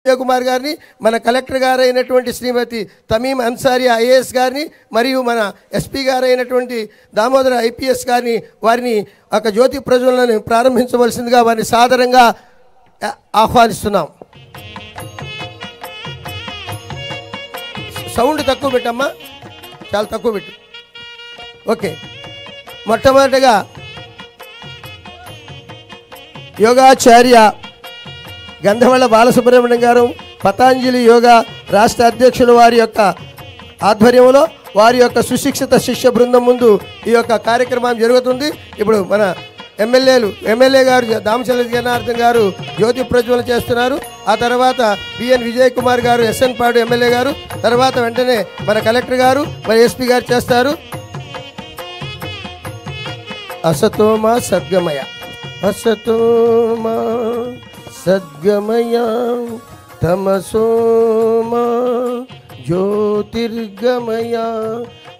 కుమార్ గారిని, మన కలెక్టర్ గారు అయినటువంటి శ్రీమతి తమీం అన్సారీ ఐఏఎస్ గారిని, మరియు మన ఎస్పీ గారు అయినటువంటి దామోదర ఐపీఎస్ గారిని, వారిని ఒక జ్యోతి ప్రజ్వలనను ప్రారంభించవలసిందిగా వారిని సాదరంగా ఆహ్వానిస్తున్నాం. సౌండ్ తక్కువ పెట్టమ్మా, చాలా తక్కువ పెట్టు. ఓకే, మొట్టమొదటిగా యోగాచార్య గంధవళ్ళ బాలసుబ్రహ్మణ్యం గారు, పతాంజలి యోగా రాష్ట్ర అధ్యక్షులు వారి యొక్క ఆధ్వర్యంలో వారి యొక్క సుశిక్షిత శిష్య బృందం ముందు ఈ యొక్క కార్యక్రమం జరుగుతుంది. ఇప్పుడు మన ఎమ్మెల్యే గారు దామచల జనార్దన్ గారు జ్యోతి ప్రజ్వలన చేస్తున్నారు. ఆ తర్వాత బిఎన్ విజయ్ కుమార్ గారు ఎస్ఎన్ పాడు ఎమ్మెల్యే గారు, తర్వాత వెంటనే మన కలెక్టర్ గారు మరి ఎస్పీ గారు చేస్తారు. అసతోమా సద్గమయ, అసతోమా సద్గమయ, తమసోమా జ్యోతిర్గమయ,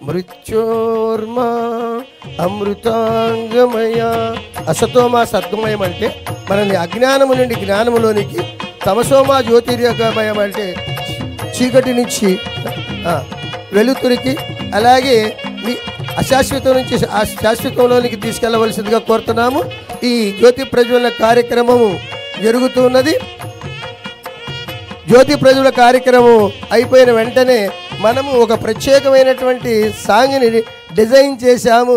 మృత్యోర్మా అమృతాంగమయ. అసతోమా సద్గమయం అంటే మనల్ని అజ్ఞానము నుండి జ్ఞానములోనికి, తమసోమా జ్యోతిర్గమయం అంటే చీకటి నుంచి వెలుతురికి, అలాగే అశాశ్వతం నుంచి శాశ్వతంలోనికి తీసుకెళ్లవలసిందిగా కోరుతున్నాము. ఈ జ్యోతి ప్రజ్వలన కార్యక్రమము జరుగుతున్నది. జ్యోతి ప్రజ్వలన కార్యక్రమం అయిపోయిన వెంటనే మనము ఒక ప్రత్యేకమైనటువంటి సాంగ్ని డిజైన్ చేశాము.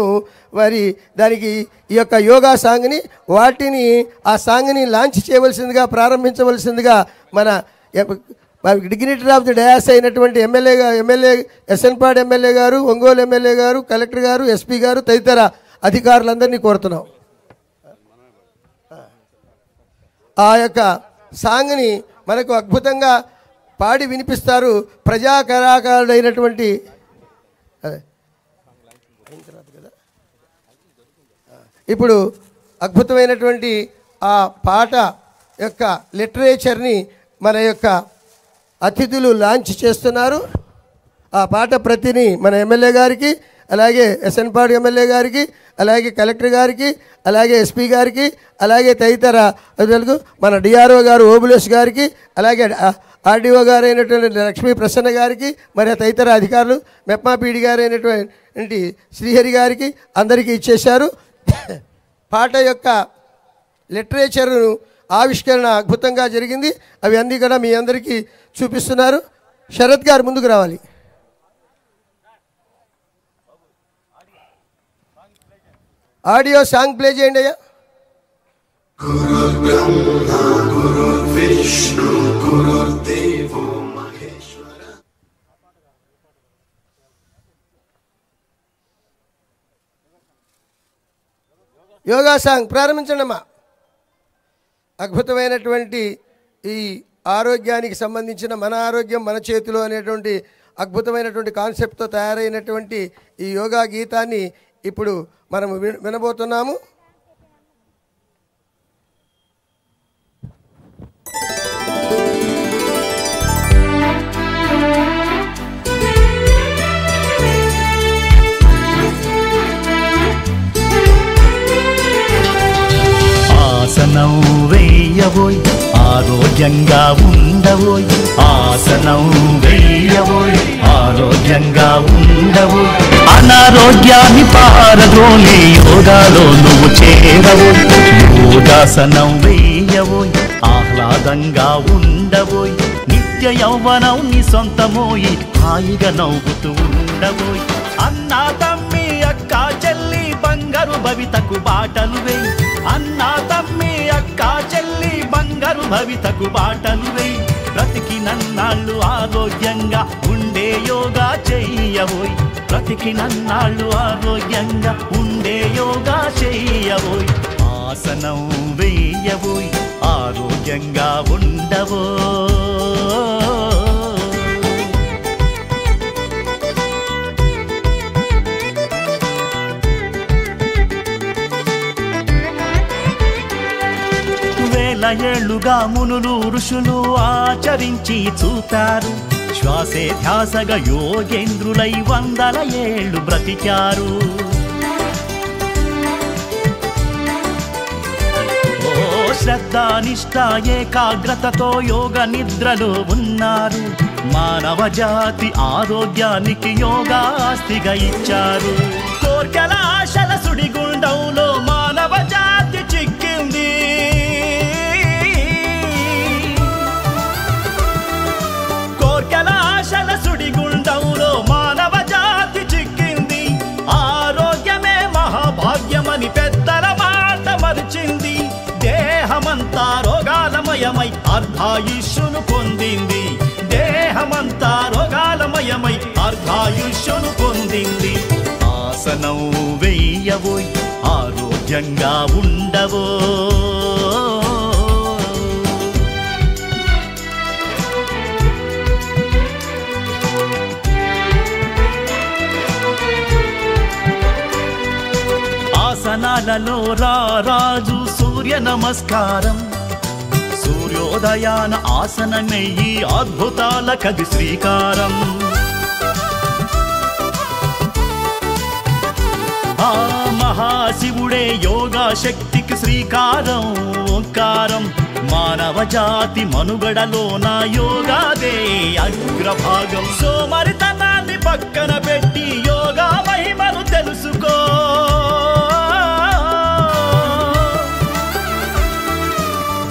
మరి దానికి ఈ యొక్క యోగా సాంగ్ని, వాటిని ఆ సాంగ్ని లాంచ్ చేయవలసిందిగా, ప్రారంభించవలసిందిగా మన డిగ్నిటరీ ఆఫ్ ది డయాస్ అయినటువంటి ఎమ్మెల్యే ఎస్ఎన్పాడ్ ఎమ్మెల్యే గారు, ఒంగోలు ఎమ్మెల్యే గారు, కలెక్టర్ గారు, ఎస్పీ గారు తదితర అధికారులందరినీ కోరుతున్నాం. ఆ యొక్క సాంగ్ని మనకు అద్భుతంగా పాడి వినిపిస్తారు ప్రజా కళాకారుడైనటువంటి ఇప్పుడు అద్భుతమైనటువంటి ఆ పాట యొక్క లిటరేచర్ని మన యొక్క అతిథులు లాంచ్ చేస్తున్నారు. ఆ పాట ప్రతిని మన ఎమ్మెల్యే గారికి, అలాగే ఎస్ఎన్పాడు ఎమ్మెల్యే గారికి, అలాగే కలెక్టర్ గారికి, అలాగే ఎస్పీ గారికి, అలాగే తదితర అధికారులకు, మన డిఆర్ఓ గారు ఓబులేష్ గారికి, అలాగే ఆర్డీఓ గారు అయినటువంటి లక్ష్మీ ప్రసన్న గారికి, మరి తదితర అధికారులు, మెప్మా పీడి గారు అయినటువంటి శ్రీహరి గారికి అందరికీ ఇచ్చేశారు. పాట యొక్క లిటరేచర్ను ఆవిష్కరణ అద్భుతంగా జరిగింది. అవి అన్నీ కూడా మీ అందరికీ చూపిస్తున్నారు. శరత్ గారు ముందుకు రావాలి. ఆడియో సాంగ్ ప్లే చేయండి అయ్యా. యోగా సాంగ్ ప్రారంభించండి అమ్మా. అద్భుతమైనటువంటి ఈ ఆరోగ్యానికి సంబంధించిన మన ఆరోగ్యం మన చేతిలో అనేటువంటి అద్భుతమైనటువంటి కాన్సెప్ట్తో తయారైనటువంటి ఈ యోగా గీతాన్ని ఇప్పుడు మనము వినబోతున్నాము. ఆసనం వేయబోయ్, ఆరోగ్యంగా ఉండబోయ్. ఆసనం వేయబోయ్, ఆరోగ్యంగా ఉండబోయ్. అనారోగ్యాన్ని పారద్రోలి యోగాలో నువ్వు చేరబోయ్. యోగాసనం వేయబోయ్, ఆహ్లాదంగా ఉండబోయ్. నిత్య యౌవనం నీ సొంతమోయి, హాయిగా నవ్వుతూ ఉండబోయ్. అన్నా తమ్మి అక్క చెల్లి బంగారు భవితకు బాటలు వేయి. అన్నా తమ్మి అక్క చెల్లి బంగారు భవితకు బాటలు వేయి. బ్రతికినన్నాళ్ళు ఆరోగ్యంగా ఉండే యోగా చెయ్యబోయ్. బ్రతికినన్నాళ్ళు ఆరోగ్యంగా ఉండే యోగా చెయ్యబోయ్. ఆసనం వేయబోయ్, ఆరోగ్యంగా ఉండబోయ్. వేల ఏళ్లుగా మునులు ఋషులు ఆచరించి చూపారు. శ్వాసే ధ్యాసగా యోగేంద్రులై 100 ఏళ్ళు బ్రతికారు. శ్రద్ధ నిష్ఠ ఏకాగ్రతతో యోగ నిద్రలో ఉన్నారు. మానవ జాతి ఆరోగ్యానికి యోగాస్తిగా ఇచ్చారు. కోర్కెల ఆశల సుడిగుండంలో మానవ జాతి చిక్కింది. కోర్కెల ఆశల సుడిగుండంలో మానవ జాతి చిక్కింది. ఆరోగ్యమే మహాభాగ్యమని పెద్దల మాట మరిచింది. దేహమంతా రోగాలమయమై అర్ధాయుష్యును పొందింది. దేహమంతా రోగాలమయమై అర్ధాయుష్యును పొందింది. ఆసనం వెయ్యవోయ్ ఆరోగ్యంగా ఉండవో. ఆసనాలలో రారాజు సూర్య నమస్కారం. సూర్యోదయాన ఆసనమెయ్యి అద్భుతాలకది శ్రీకారం. ఆ మహాశివుడే యోగా శక్తికి శ్రీకారం ఓంకారం. మానవ జాతి మనుగడలోన యోగాదే అగ్రభాగం. సోమరితనాన్ని పక్కన పెట్టి యోగా మహిమను తెలుసుకో.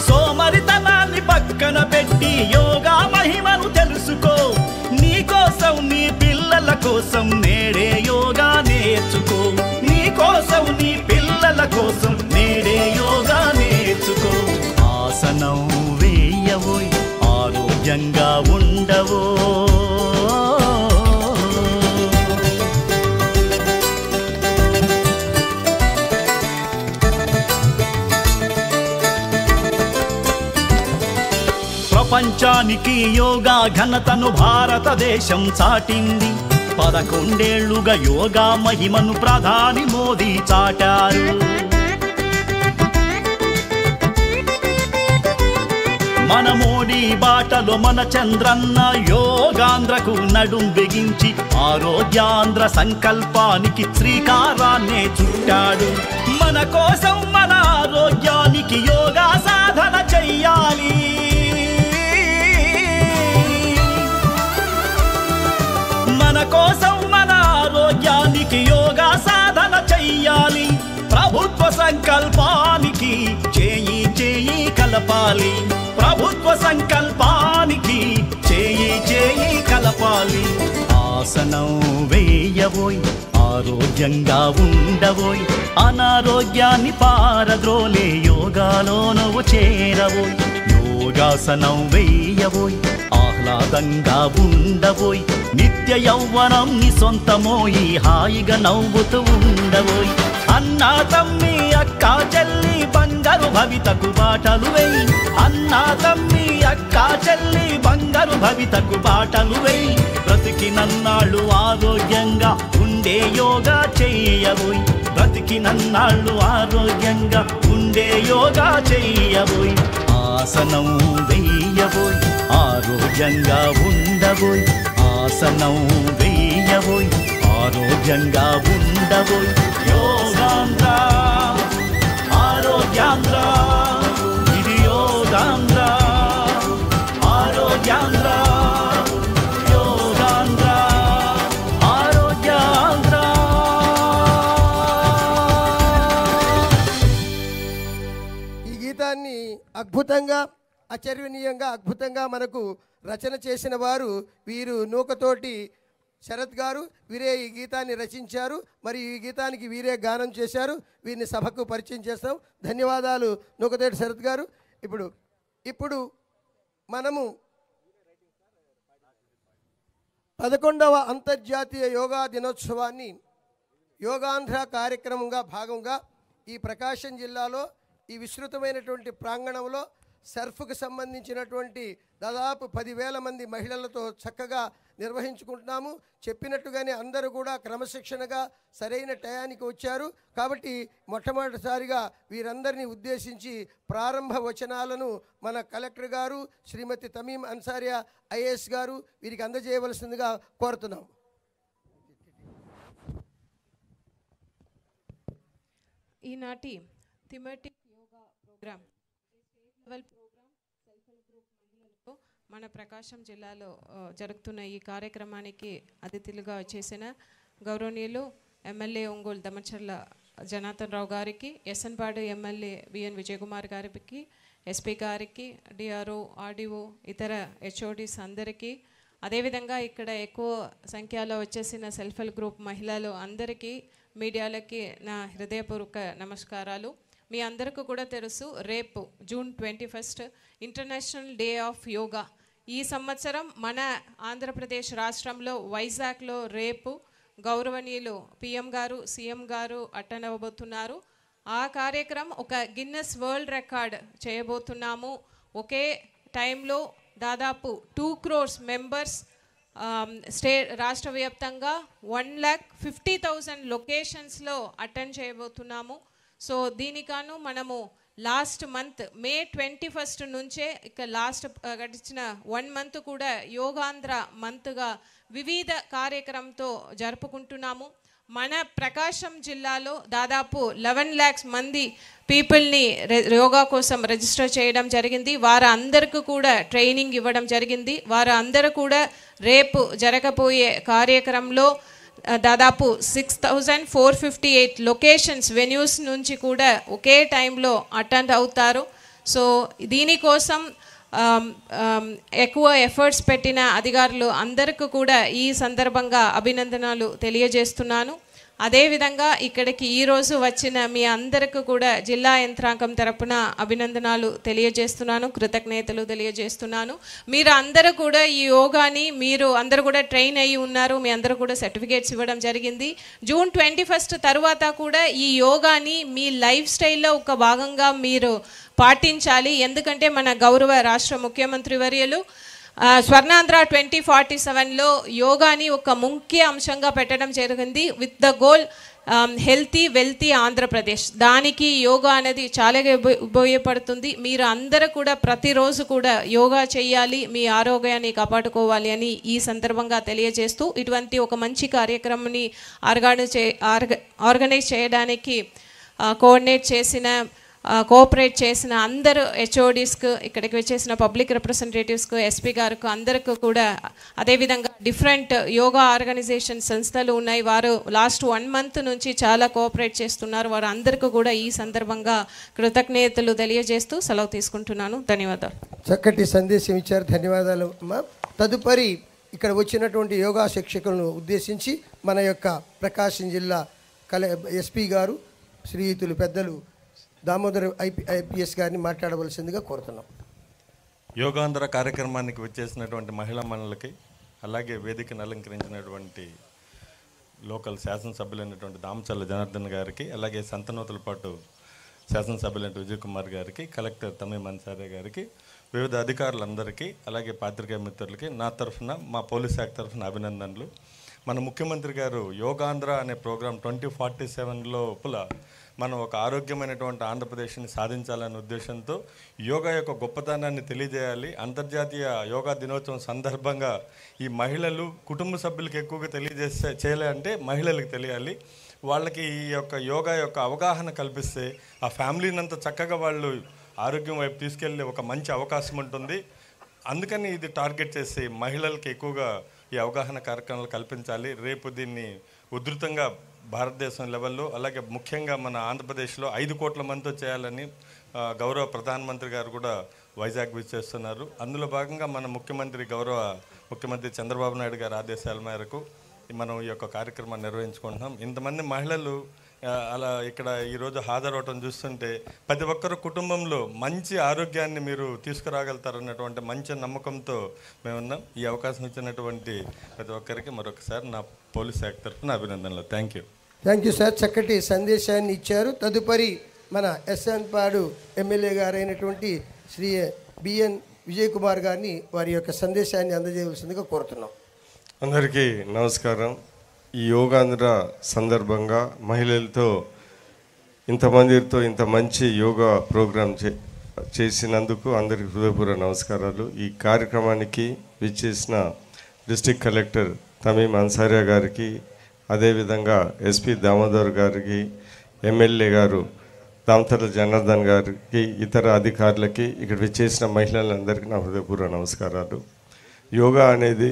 సోమరితనాన్ని పక్కన పెట్టి యోగా మహిమను తెలుసుకో. నీ కోసం నీ పిల్లల కోసం నేడే యోగా నేర్చుకో. నీ కోసం నీ పిల్లల కోసం నేడే యోగా నేర్చుకో. ఆసనం వేయవోయ్ ఆరోగ్యంగా ఉండవో. ప్రపంచానికి యోగా ఘనతను భారతదేశం చాటింది. 11 ఏళ్లుగా యోగా మహిమను ప్రధాని మోదీ చాటారు. మన మోడీ బాటలో మన చంద్రన్న యోగాంధ్రకు నడుం బిగించి ఆరోగ్యాంధ్ర సంకల్పానికి శ్రీకారాన్నే చుట్టాడు. మన కోసం మన ఆరోగ్యానికి యోగా సాధన చెయ్యాలి. మన కోసం మన ఆరోగ్యానికి యోగా సాధన చెయ్యాలి. ప్రభుత్వ సంకల్పానికి చేయి చేయి కలపాలి. ప్రభుత్వ సంకల్పానికి చేయి చేయి కలపాలి. ఆసనం వేయవోయ్ ఆరోగ్యంగా ఉండవోయ్. అనారోగ్యాన్ని పారద్రోలే యోగాలో నువ్వు చేరవోయ్. యోగాసనం వేయవోయ్ ఆహ్లాదంగా ఉండవోయ్. నిత్య యౌవనం నీ సొంతమోయి హాయిగా నవ్వుతూ ఉండవోయ్. అన్నా తమ్మి అక్క చెల్లి బంగారు భవితకు బాటలు వేయి. అన్నా తమ్మి అక్క చెల్లి బంగారు భవితకు బాటలు వేయి. బ్రతికినన్నాళ్ళు ఆరోగ్యంగా ఉండే యోగా చెయ్యబోయ్. బ్రతికినన్నాళ్ళు ఆరోగ్యంగా ఉండే యోగా చెయ్యబోయ్. ఆసనం వెయ్యబోయ్ ఆరోగ్యంగా ఉండబోయ్. ఆసనం వెయ్యబోయ్ ఆరోగ్యంగా ఉండబోయ్. యోగాంధ్ర ఆరోగ్యాంధ్ర ఇది యోగాంధ్ర ఆరోగ్యాంధ్ర యోగాంధ్ర ఆరోగ్యాంధ్ర. ఈ గీతాన్ని అద్భుతంగా ఆచరణీయంగా అద్భుతంగా మనకు రచన చేసిన వారు వీరు నూకతోటి శరత్ గారు. వీరే ఈ గీతాన్ని రచించారు. మరి ఈ గీతానికి వీరే గానం చేశారు. వీరిని సభకు పరిచయం చేస్తాం. ధన్యవాదాలు నూకతోటి శరత్ గారు. ఇప్పుడు మనము 11వ అంతర్జాతీయ యోగా దినోత్సవాన్ని యోగాంధ్ర కార్యక్రమంగా భాగంగా ఈ ప్రకాశం జిల్లాలో ఈ విస్తృతమైనటువంటి ప్రాంగణంలో సర్ఫ్కు సంబంధించినటువంటి దాదాపు 10,000 మంది మహిళలతో చక్కగా నిర్వహించుకుంటున్నాము. చెప్పినట్టుగానే అందరూ కూడా క్రమశిక్షణగా సరైన టయానికి వచ్చారు. కాబట్టి మొట్టమొదటిసారిగా వీరందరినీ ఉద్దేశించి ప్రారంభ వచనాలను మన కలెక్టర్ గారు శ్రీమతి తమీం అన్సారియా ఐఏఎస్ గారు వీరికి అందజేయవలసిందిగా కోరుతున్నాం. ఈనాటి థీమాటిక్ యోగా ప్రోగ్రాం మన ప్రకాశం జిల్లాలో జరుగుతున్న ఈ కార్యక్రమానికి అతిథులుగా చేసిన గౌరవనీయులు ఎమ్మెల్యే ఒంగోలు దమచర్ల జనార్దన్ రావు గారికి, ఎస్ఎన్పాడు ఎమ్మెల్యే బిఎన్ విజయకుమార్ గారికి, ఎస్పీ గారికి, డిఆర్ఓ, ఆర్డీఓ, ఇతర హెచ్ఓడీస్ అందరికీ, అదేవిధంగా ఇక్కడ ఎక్కువ సంఖ్యలో వచ్చేసిన సెల్ఫ్ హెల్ప్ గ్రూప్ మహిళలు అందరికీ, మీడియాలకి నా హృదయపూర్వక నమస్కారాలు. మీ అందరికీ కూడా తెలుసు, రేపు June 21 international day of yoga. ఈ సంవత్సరం మన ఆంధ్రప్రదేశ్ రాష్ట్రంలో వైజాగ్లో రేపు గౌరవనీయులు పిఎం గారు, సీఎం గారు అటెండ్ అవ్వబోతున్నారు. ఆ కార్యక్రమం ఒక గిన్నెస్ వరల్డ్ రికార్డ్ చేయబోతున్నాము. ఒకే టైంలో దాదాపు 2 crores మెంబర్స్ రాష్ట్ర వ్యాప్తంగా 1,50,000 లొకేషన్స్లో అటెండ్ చేయబోతున్నాము. సో దీనికాను మనము లాస్ట్ మంత్ మే 21 నుంచే ఇక లాస్ట్ గడిచిన 1 month కూడా యోగాంధ్ర మంత్గా వివిధ కార్యక్రమంతో జరుపుకుంటున్నాము. మన ప్రకాశం జిల్లాలో దాదాపు 11 lakhs మంది పీపుల్ని యోగా కోసం రిజిస్టర్ చేయడం జరిగింది. వారు అందరికీ కూడా ట్రైనింగ్ ఇవ్వడం జరిగింది. వారు అందరూ కూడా రేపు జరగబోయే కార్యక్రమంలో దాదాపు 6,458 లొకేషన్స్ వెన్యూస్ నుంచి కూడా ఒకే టైంలో అటెండ్ అవుతారు. సో దీనికోసం ఎక్కువ ఎఫర్ట్స్ పెట్టిన అధికారులు అందరికీ కూడా ఈ సందర్భంగా అభినందనలు తెలియజేస్తున్నాను. అదేవిధంగా ఇక్కడికి ఈరోజు వచ్చిన మీ అందరికీ కూడా జిల్లా యంత్రాంగం తరపున అభినందనలు తెలియజేస్తున్నాను, కృతజ్ఞతలు తెలియజేస్తున్నాను. మీరు అందరూ కూడా ఈ యోగాని మీరు అందరూ కూడా ట్రైన్ అయ్యి ఉన్నారు. మీ అందరూ కూడా సర్టిఫికేట్స్ ఇవ్వడం జరిగింది. జూన్ 21 తర్వాత కూడా ఈ యోగాని మీ లైఫ్ స్టైల్లో ఒక భాగంగా మీరు పాటించాలి. ఎందుకంటే మన గౌరవ రాష్ట్ర ముఖ్యమంత్రి వర్యులు స్వర్ణాంధ్ర 2047లో యోగాని ఒక ముఖ్య అంశంగా పెట్టడం జరిగింది. With the goal healthy wealthy Andhra Pradesh. దానికి యోగా అనేది చాలా ఉపయోగపడుతుంది. మీరు అందరూ కూడా ప్రతిరోజు కూడా యోగా చేయాలి, మీ ఆరోగ్యాన్ని కాపాడుకోవాలి అని ఈ సందర్భంగా తెలియజేస్తూ ఇటువంటి ఒక మంచి కార్యక్రమాన్ని ఆర్గనైజ్ చేయడానికి కోఆపరేట్ చేసిన అందరూ హెచ్ఓడీస్కు, ఇక్కడికి వచ్చేసిన పబ్లిక్ రిప్రజెంటేటివ్స్కు, ఎస్పీ గారికి అందరికీ కూడా, అదేవిధంగా డిఫరెంట్ యోగా ఆర్గనైజేషన్ సంస్థలు ఉన్నాయి, వారు లాస్ట్ 1 month నుంచి చాలా కోఆపరేట్ చేస్తున్నారు. వారు అందరికీ కూడా ఈ సందర్భంగా కృతజ్ఞతలు తెలియజేస్తూ సెలవు తీసుకుంటున్నాను. ధన్యవాదాలు. చక్కటి సందేశం ఇచ్చారు, ధన్యవాదాలు అమ్మా. తదుపరి ఇక్కడ వచ్చినటువంటి యోగా శిక్షకులను ఉద్దేశించి మన యొక్క ప్రకాశం జిల్లా ఎస్పీ గారు శ్రీయుతులు పెద్దలు దామోదర్ ఐపీఎస్ గారిని మాట్లాడవలసిందిగా కోరుతున్నాం. యోగాంధ్ర కార్యక్రమానికి వచ్చేసినటువంటి మహిళా మనులకి, అలాగే వేదికను అలంకరించినటువంటి లోకల్ శాసనసభ్యులైనటువంటి దామచర్ల జనార్దన్ గారికి, అలాగే సంతనూతలపాటు శాసనసభ్యులైన విజయకుమార్ గారికి, కలెక్టర్ తమీం అన్సారీ గారికి, వివిధ అధికారులందరికీ, అలాగే పాత్రికేయ మిత్రులకి నా తరఫున, మా పోలీస్ శాఖ తరఫున అభినందనలు. మన ముఖ్యమంత్రి గారు యోగాంధ్ర అనే ప్రోగ్రాం 2047 లోపల మనం ఒక ఆరోగ్యమైనటువంటి ఆంధ్రప్రదేశ్ని సాధించాలనే ఉద్దేశంతో యోగా యొక్క గొప్పతనాన్ని తెలియజేయాలి. అంతర్జాతీయ యోగా దినోత్సవం సందర్భంగా ఈ మహిళలు కుటుంబ సభ్యులకు ఎక్కువగా చేయాలంటే మహిళలకు తెలియాలి. వాళ్ళకి ఈ యొక్క యోగా యొక్క అవగాహన కల్పిస్తే ఆ ఫ్యామిలీని అంతా చక్కగా వాళ్ళు ఆరోగ్యం వైపు తీసుకెళ్ళే ఒక మంచి అవకాశం ఉంటుంది. అందుకని ఇది టార్గెట్ చేసి మహిళలకి ఎక్కువగా ఈ అవగాహన కార్యక్రమాలు కల్పించాలి. రేపు దీన్ని ఉధృతంగా భారతదేశం లెవెల్లో, అలాగే ముఖ్యంగా మన ఆంధ్రప్రదేశ్లో 5 కోట్ల మందితో చేయాలని గౌరవ ప్రధానమంత్రి గారు కూడా వైజాగ్ విచ్చేస్తున్నారు. అందులో భాగంగా మన గౌరవ ముఖ్యమంత్రి చంద్రబాబు నాయుడు గారి ఆదేశాల మేరకు మనం ఈ యొక్క కార్యక్రమాన్ని నిర్వహించుకుంటున్నాం. ఇంతమంది మహిళలు అలా ఇక్కడ ఈరోజు హాజరవటం చూస్తుంటే ప్రతి ఒక్కరు కుటుంబంలో మంచి ఆరోగ్యాన్ని మీరు తీసుకురాగలుగుతారన్నటువంటి మంచి నమ్మకంతో మేమున్నాం. ఈ అవకాశం ఇచ్చినటువంటి ప్రతి ఒక్కరికి మరొకసారి నా పోలీస్ శాఖ తరఫున అభినందనలు. Thank you sir. చక్కటి సందేశాన్ని ఇచ్చారు. తదుపరి మన ఎస్ఎన్పాడు ఎమ్మెల్యే గారైనటువంటి శ్రీ బిఎన్ విజయకుమార్ గారిని వారి యొక్క సందేశాన్ని అందజేయవలసిందిగా కోరుతున్నాం. అందరికీ నమస్కారం. ఈ యోగాంధ్ర సందర్భంగా మహిళలతో ఇంతమందితో ఇంత మంచి యోగా ప్రోగ్రాం చేసినందుకు అందరికీ హృదయపూర్వక నమస్కారాలు. ఈ కార్యక్రమానికి విచ్చేసిన డిస్ట్రిక్ట్ కలెక్టర్ తమీం అన్సారీ గారికి, అదేవిధంగా ఎస్పీ దామోదర్ గారికి, ఎమ్మెల్యే గారు దామచర్ల జనార్దన్ గారికి, ఇతర అధికారులకి, ఇక్కడ విచ్చేసిన మహిళలందరికీ నా హృదయపూర్వక నమస్కారాలు. యోగా అనేది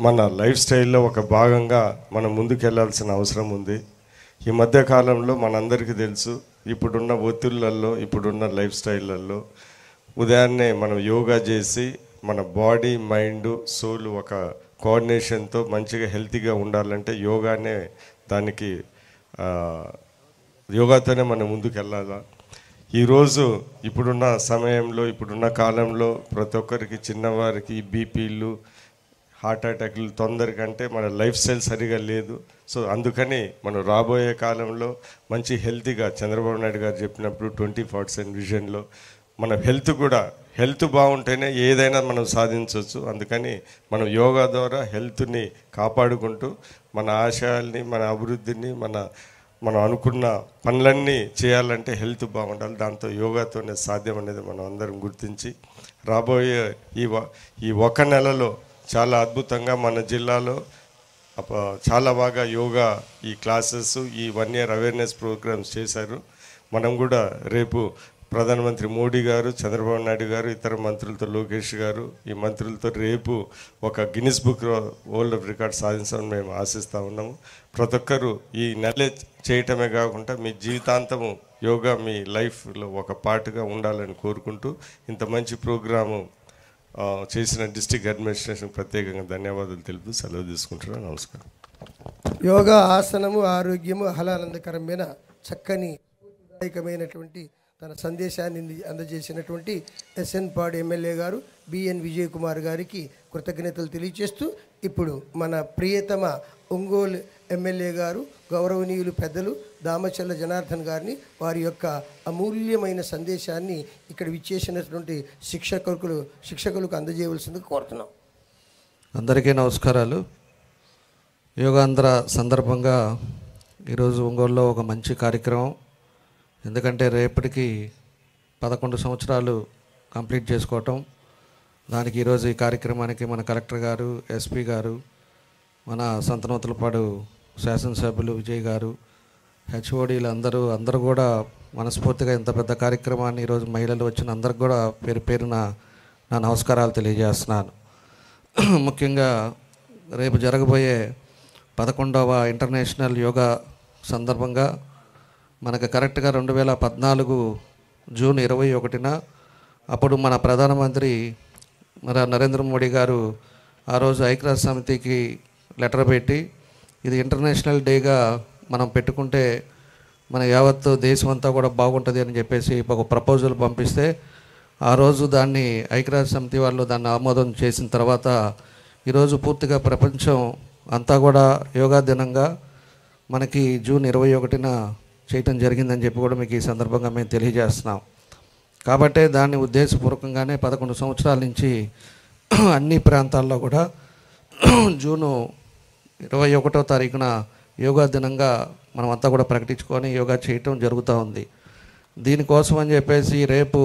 మన లైఫ్ స్టైల్లో ఒక భాగంగా మనం ముందుకెళ్లాల్సిన అవసరం ఉంది. ఈ మధ్య కాలంలో మనందరికీ తెలుసు, ఇప్పుడున్న ఒత్తిళ్లలో, ఇప్పుడున్న లైఫ్ స్టైళ్ళల్లో ఉదయాన్నే మనం యోగా చేసి మన బాడీ, మైండ్, సోల్ ఒక కోఆర్డినేషన్తో మంచిగా హెల్తీగా ఉండాలంటే యోగానే దానికి యోగాతోనే మనం ముందుకు వెళ్ళాలా. ఈరోజు ఇప్పుడున్న సమయంలో, ఇప్పుడున్న కాలంలో ప్రతి ఒక్కరికి, చిన్నవారికి బీపీలు, హార్ట్ అటాక్లు తొందరకంటే మన లైఫ్ స్టైల్ సరిగా లేదు. సో అందుకని మనం రాబోయే కాలంలో మంచి హెల్తీగా, చంద్రబాబు నాయుడు గారు చెప్పినప్పుడు 2040 విజన్లో మన హెల్త్ బాగుంటేనే ఏదైనా మనం సాధించవచ్చు. అందుకని మనం యోగా ద్వారా హెల్త్ని కాపాడుకుంటూ మన ఆశయాల్ని, మన అభివృద్ధిని, మనం అనుకున్న పనులన్నీ చేయాలంటే హెల్త్ బాగుండాలి. దాంతో యోగాతోనే సాధ్యం అనేది మనం అందరం గుర్తించి రాబోయే ఈ ఒక నెలలో చాలా అద్భుతంగా మన జిల్లాలో చాలా బాగా యోగా ఈ క్లాసెస్, ఈ 1 year అవేర్నెస్ ప్రోగ్రామ్స్ చేశారు. మనం కూడా రేపు ప్రధానమంత్రి మోడీ గారు, చంద్రబాబు నాయుడు గారు, ఇతర మంత్రులతో, లోకేష్ గారు, ఈ మంత్రులతో రేపు ఒక Guinness book world of record సాధించాలని మేము ఆశిస్తూ ఉన్నాము. ప్రతి ఒక్కరూ ఈ నెల చేయటమే కాకుండా మీ జీవితాంతము యోగా మీ లైఫ్లో ఒక పార్ట్గా ఉండాలని కోరుకుంటూ ఇంత మంచి ప్రోగ్రాము చేసిన డిస్ట్రిక్ట్ అడ్మినిస్ట్రేషన్ ప్రత్యేకంగా ధన్యవాదాలు తెలుపుతూ సెలవు తీసుకుంటున్నాను. నమస్కారం. యోగా ఆసనము ఆరోగ్యము ఆహ్లాదకరమైన చక్కని దాయకమైనటువంటి తన సందేశాన్ని అందజేసినటువంటి ఎస్ఎన్ పాడ్ ఎమ్మెల్యే గారు బిఎన్ విజయ్ కుమార్ గారికి కృతజ్ఞతలు తెలియజేస్తూ ఇప్పుడు మన ప్రియతమ ఒంగోలు ఎమ్మెల్యే గారు గౌరవనీయులు పెద్దలు దామచర్ల జనార్దన్ గారిని వారి యొక్క అమూల్యమైన సందేశాన్ని ఇక్కడ విచ్చేసినటువంటి శిక్షకులకు అందజేయవలసిందిగా కోరుతున్నాం. అందరికీ నమస్కారాలు. యోగాంధ్ర సందర్భంగా ఈరోజు ఒంగోలులో ఒక మంచి కార్యక్రమం. ఎందుకంటే రేపటికి 11 సంవత్సరాలు కంప్లీట్ చేసుకోవటం. దానికి ఈరోజు ఈ కార్యక్రమానికి మన కలెక్టర్ గారు, ఎస్పీ గారు, మన సంతనూతలపాడు శాసనసభ్యులు విజయ్ గారు, హెచ్ఓడీలు అందరూ కూడా మనస్ఫూర్తిగా ఇంత పెద్ద కార్యక్రమాన్ని ఈరోజు మహిళలు వచ్చిన అందరికి కూడా పేరు పేరున నా నమస్కారాలు తెలియజేస్తున్నాను. ముఖ్యంగా రేపు జరగబోయే 11వ ఇంటర్నేషనల్ యోగా సందర్భంగా మనకు కరెక్ట్గా 2014 జూన్ 21న అప్పుడు మన ప్రధానమంత్రి నరేంద్ర మోడీ గారు ఆ రోజు ఐక్యరాజ్య సమితికి లెటర్ పెట్టి ఇది ఇంటర్నేషనల్ డేగా మనం పెట్టుకుంటే మన యావత్తు దేశం అంతా కూడా బాగుంటుంది అని చెప్పేసి ఒక ప్రపోజల్ పంపిస్తే ఆ రోజు దాన్ని ఐక్యరాజ్య సమితి వాళ్ళు దాన్ని ఆమోదం చేసిన తర్వాత ఈరోజు పూర్తిగా ప్రపంచం అంతా కూడా యోగా దినంగా మనకి జూన్ 21న చేయటం జరిగిందని చెప్పి కూడా మీకు ఈ సందర్భంగా మేము తెలియజేస్తున్నాం. కాబట్టే దాన్ని ఉద్దేశపూర్వకంగానే 11 సంవత్సరాల నుంచి అన్ని ప్రాంతాల్లో కూడా జూను 21వ తారీఖున యోగా దినంగా మనమంతా కూడా ప్రకటించుకొని యోగా చేయటం జరుగుతూ ఉంది. దీనికోసం అని చెప్పేసి రేపు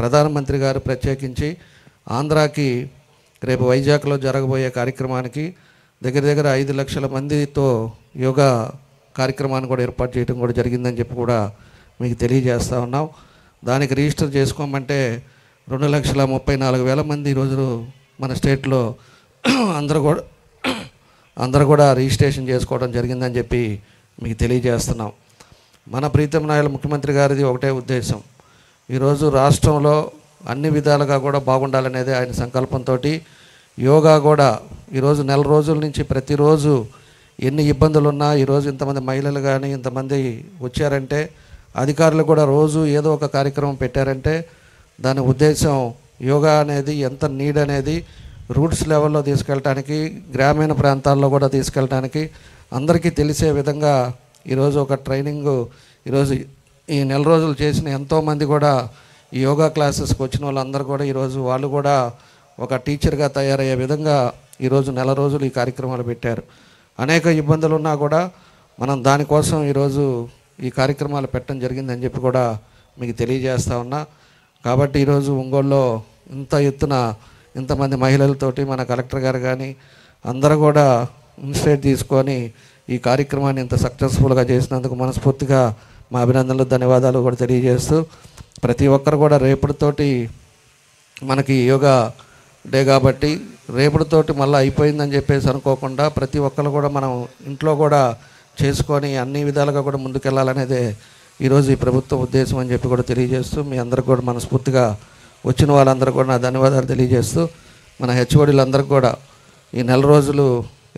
ప్రధానమంత్రి గారు ప్రత్యేకించి ఆంధ్రాకి రేపు వైజాగ్లో జరగబోయే కార్యక్రమానికి దగ్గర 5 లక్షల మందితో యోగా కార్యక్రమాన్ని కూడా ఏర్పాటు చేయడం కూడా జరిగిందని చెప్పి కూడా మీకు తెలియజేస్తూ ఉన్నాం. దానికి రిజిస్టర్ చేసుకోమంటే 2,34,000 మంది ఈరోజు మన స్టేట్లో అందరూ కూడా రిజిస్ట్రేషన్ చేసుకోవడం జరిగిందని చెప్పి మీకు తెలియజేస్తున్నాం. మన ప్రీతం నాయకులు ముఖ్యమంత్రి గారిది ఒకటే ఉద్దేశం, ఈరోజు రాష్ట్రంలో అన్ని విధాలుగా కూడా బాగుండాలనేది ఆయన సంకల్పంతో యోగా కూడా ఈరోజు 4 రోజుల నుంచి ప్రతిరోజు ఎన్ని ఇబ్బందులు ఉన్నా ఈరోజు ఇంతమంది మహిళలు కానీ ఇంతమంది వచ్చారంటే, అధికారులు కూడా రోజు ఏదో ఒక కార్యక్రమం పెట్టారంటే దాని ఉద్దేశం యోగా అనేది ఎంత నీడ్ అనేది రూట్స్ లెవెల్లో తీసుకెళ్ళటానికి, గ్రామీణ ప్రాంతాల్లో కూడా తీసుకెళ్ళటానికి అందరికీ తెలిసే విధంగా ఈరోజు ఒక ట్రైనింగ్ ఈరోజు ఈ 4 రోజులు చేసిన ఎంతోమంది కూడా ఈ యోగా క్లాసెస్కి వచ్చిన వాళ్ళందరూ కూడా ఈరోజు వాళ్ళు కూడా ఒక టీచర్గా తయారయ్యే విధంగా ఈరోజు 4 రోజులు ఈ కార్యక్రమాలు పెట్టారు. అనేక ఇబ్బందులు ఉన్నా కూడా మనం దానికోసం ఈరోజు ఈ కార్యక్రమాలు పెట్టడం జరిగిందని చెప్పి కూడా మీకు తెలియజేస్తూ ఉన్నా. కాబట్టి ఈరోజు ఒంగోలులో ఇంత ఎత్తున ఇంతమంది మహిళలతోటి మన కలెక్టర్ గారు కానీ అందరూ కూడా ఇన్స్టేట్ తీసుకొని ఈ కార్యక్రమాన్ని ఇంత సక్సెస్ఫుల్గా చేసినందుకు మనస్ఫూర్తిగా మా అభినందనలు ధన్యవాదాలు కూడా తెలియజేస్తూ ప్రతి ఒక్కరు కూడా రేపటితోటి మనకి యోగా డే కాబట్టి రేపటితోటి మళ్ళీ అయిపోయిందని చెప్పేసి అనుకోకుండా ప్రతి ఒక్కరు కూడా మనం ఇంట్లో కూడా చేసుకొని అన్ని విధాలుగా కూడా ముందుకెళ్ళాలనేదే ఈరోజు ఈ ప్రభుత్వ ఉద్దేశం అని చెప్పి కూడా తెలియజేస్తూ మీ అందరికి కూడా మనస్ఫూర్తిగా వచ్చిన వాళ్ళందరూ కూడా నా ధన్యవాదాలు తెలియజేస్తూ మన హెచ్ఓడీలందరికీ కూడా ఈ నెల రోజులు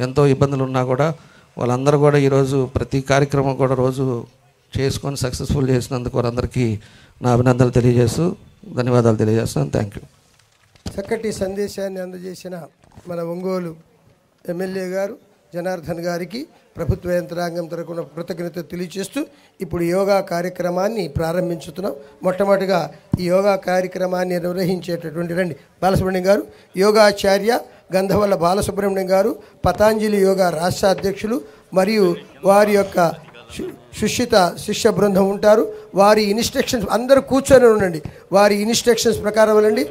ఎంతో ఇబ్బందులు ఉన్నా కూడా వాళ్ళందరూ కూడా ఈరోజు ప్రతి కార్యక్రమం కూడా రోజు చేసుకొని సక్సెస్ఫుల్ చేసినందుకు వారందరికీ నా అభినందనలు తెలియజేస్తూ ధన్యవాదాలు తెలియజేస్తున్నాను. Thank you. చక్కటి సందేశాన్ని అందజేసిన మన ఒంగోలు ఎమ్మెల్యే గారు జనార్దన్ గారికి ప్రభుత్వ యంత్రాంగం తరపున కృతజ్ఞత తెలియజేస్తూ ఇప్పుడు యోగా కార్యక్రమాన్ని ప్రారంభించుతున్నాం. మొట్టమొదటిగా ఈ యోగా కార్యక్రమాన్ని నిర్వహించేటటువంటి రండి బాలసుబ్రహ్మణ్యం గారు, యోగాచార్య గంధవల్ల బాలసుబ్రహ్మణ్యం గారు, పతాంజలి యోగా రాష్ట్ర అధ్యక్షులు మరియు వారి యొక్క సుశిత శిష్య బృందం ఉంటారు. వారి ఇన్స్ట్రక్షన్స్ అందరూ కూర్చొని ఉండండి. వారి ఇన్స్ట్రక్షన్స్ ప్రకారం వెళ్ళండి.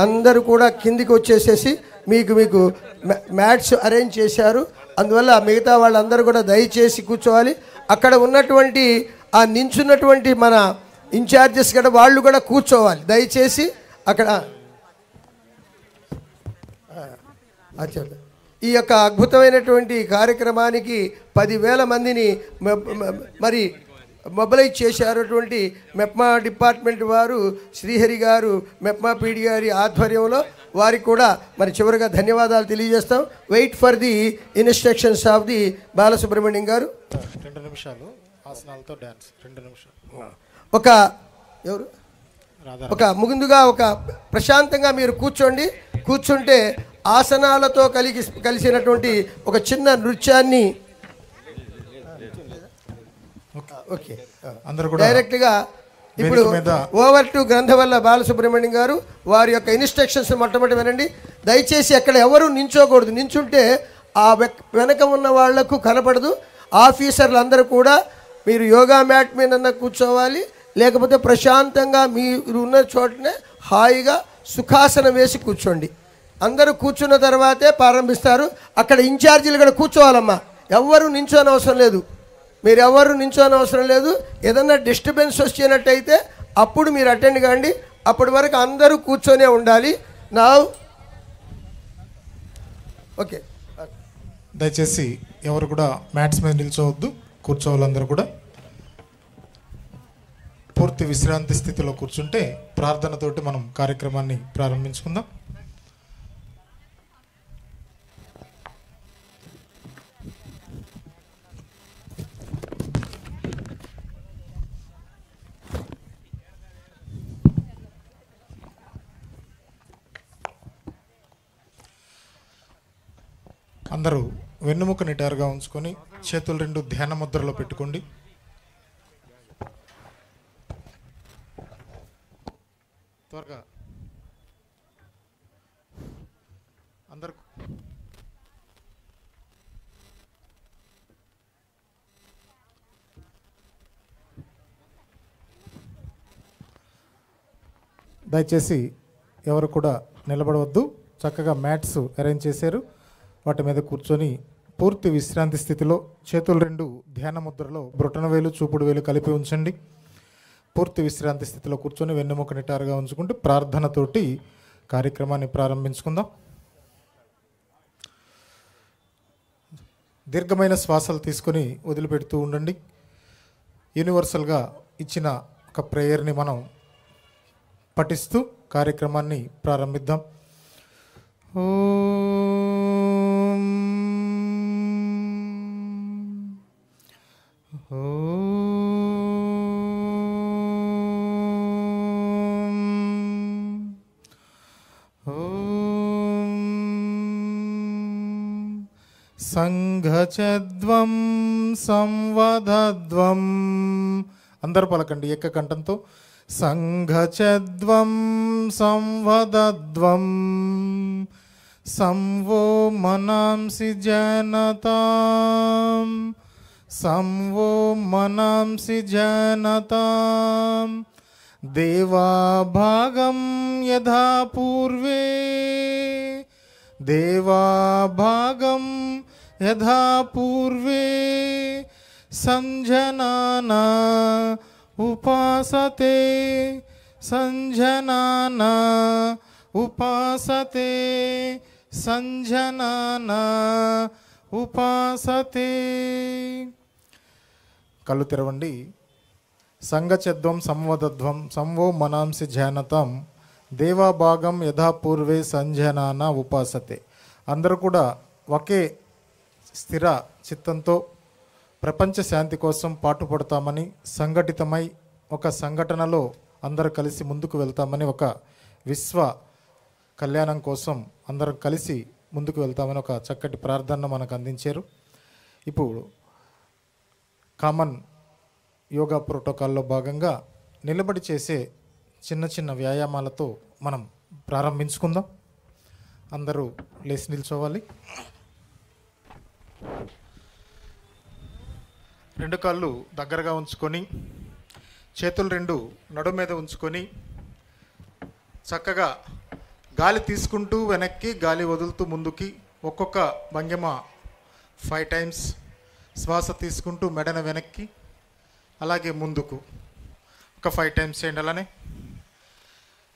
అందరూ కూడా కిందికి వచ్చేసేసి మీకు మ్యాట్స్ అరేంజ్ చేశారు. అందువల్ల మిగతా వాళ్ళందరూ కూడా దయచేసి కూర్చోవాలి. అక్కడ ఉన్నటువంటి ఆ నించున్నటువంటి మన ఇన్ఛార్జెస్ కూడా వాళ్ళు కూడా కూర్చోవాలి దయచేసి అక్కడ. ఈ యొక్క అద్భుతమైనటువంటి కార్యక్రమానికి 10,000 మందిని మరి మొబిలైజ్ చేశారటువంటి మెప్మా డిపార్ట్మెంట్ వారు శ్రీహరి గారు మెప్మా పీడి గారి ఆధ్వర్యంలో వారికి కూడా మరి చివరిగా ధన్యవాదాలు తెలియజేస్తాం. Wait for the instructions of the Balasubrahmanyam garu. 2 నిమిషాలు ఆసనాలతో డాన్స్ 2 నిమిషాలు. ముందుగా ఒక ప్రశాంతంగా మీరు కూర్చుంటే ఆసనాలతో కలిసినటువంటి ఒక చిన్న నృత్యాన్ని డైరెక్ట్గా ఇప్పుడు ఓవర్ టు గ్రంథవల్ల బాలసుబ్రహ్మణ్యం గారు వారి యొక్క ఇన్స్ట్రక్షన్స్ మొట్టమొదటి వినండి. దయచేసి అక్కడ ఎవరు నించోకూడదు. నించుంటే ఆ వెనక ఉన్న వాళ్లకు కనపడదు. ఆఫీసర్లు అందరూ కూడా మీరు యోగా మ్యాట్ మీద కూర్చోవాలి, లేకపోతే ప్రశాంతంగా మీరు ఉన్న చోటనే హాయిగా సుఖాసనం వేసి కూర్చోండి. అందరూ కూర్చున్న తర్వాతే ప్రారంభిస్తారు. అక్కడ ఇన్ఛార్జీలు కూడా కూర్చోవాలమ్మా. ఎవరు నించోని అవసరం లేదు. మీరు ఎవరు నించోని అవసరం లేదు. ఏదన్నా డిస్టర్బెన్స్ వచ్చినట్టయితే అప్పుడు మీరు అటెండ్ కాండి. అప్పటి వరకు అందరూ కూర్చొనే ఉండాలి. నా ఓకే. దయచేసి ఎవరు కూడా మ్యాట్స్ మీద నిల్చోవద్దు. కూర్చోవాలందరూ కూడా పూర్తి విశ్రాంతి స్థితిలో కూర్చుంటే ప్రార్థనతోటి మనం కార్యక్రమాన్ని ప్రారంభించుకుందాం. అందరూ వెన్నుముక నిటారుగా ఉంచుకొని చేతులు 2 ధ్యాన ముద్రలో పెట్టుకోండి. త్వరగా అందరూ దయచేసి ఎవరు కూడా నిలబడవద్దు. చక్కగా మ్యాట్స్ అరేంజ్ చేశారు. వాటి మీద కూర్చొని పూర్తి విశ్రాంతి స్థితిలో చేతులు 2 ధ్యాన ముద్రలో బ్రొటన వేలు చూపుడు వేలు కలిపి ఉంచండి. పూర్తి విశ్రాంతి స్థితిలో కూర్చొని వెన్నెముక నిటారుగా ఉంచుకుంటూ ప్రార్థనతోటి కార్యక్రమాన్ని ప్రారంభించుకుందాం. దీర్ఘమైన శ్వాసలు తీసుకొని వదిలిపెడుతూ ఉండండి. యూనివర్సల్గా ఇచ్చిన ఒక ప్రేయర్ని మనం పఠిస్తూ కార్యక్రమాన్ని ప్రారంభిద్దాం. సంఘచద్వం సంవదద్వం అందరూ పలకండి ఏకకంఠంతో. సంఘచద్వం సంవదద్వం సంవో మనాంసి జనతాం సంవో మనాంసి జనతాం దేవాభాగం యథా పూర్వే దేవాభాగం యథా పూర్వే సంజనానా ఉపాసతే సంజనానా ఉపాసతే సంజనానా ఉపాసతే. కళ్ళు తెరవండి. సంగచద్వం సంవదధ్వం సంవో మనాంసి ధ్యానతం దేవాభాగం యథాపూర్వే సంజనాన ఉపాసతే. అందరూ కూడా ఒకే స్థిర చిత్తంతో ప్రపంచ శాంతి కోసం పాటుపడతామని, సంఘటితమై ఒక సంఘటనలో అందరూ కలిసి ముందుకు వెళ్తామని, ఒక విశ్వ కళ్యాణం కోసం అందరం కలిసి ముందుకు వెళ్తామని ఒక చక్కటి ప్రార్థన మనకు అందించారు. ఇప్పుడు కామన్ యోగా ప్రోటోకాల్లో భాగంగా నిలబడి చేసే చిన్న చిన్న వ్యాయామాలతో మనం ప్రారంభించుకుందాం. అందరూ లేచి నిల్చోవాలి. రెండు కాళ్ళు దగ్గరగా ఉంచుకొని, చేతులు రెండు నడుము మీద ఉంచుకొని, చక్కగా గాలి తీసుకుంటూ వెనక్కి, గాలి వదులుతూ ముందుకి, ఒక్కొక్క భంగిమ 5 టైమ్స్. శ్వాస తీసుకుంటూ మెడన వెనక్కి, అలాగే ముందుకు ఒక 5 టైమ్స్ చేయండి. అలానే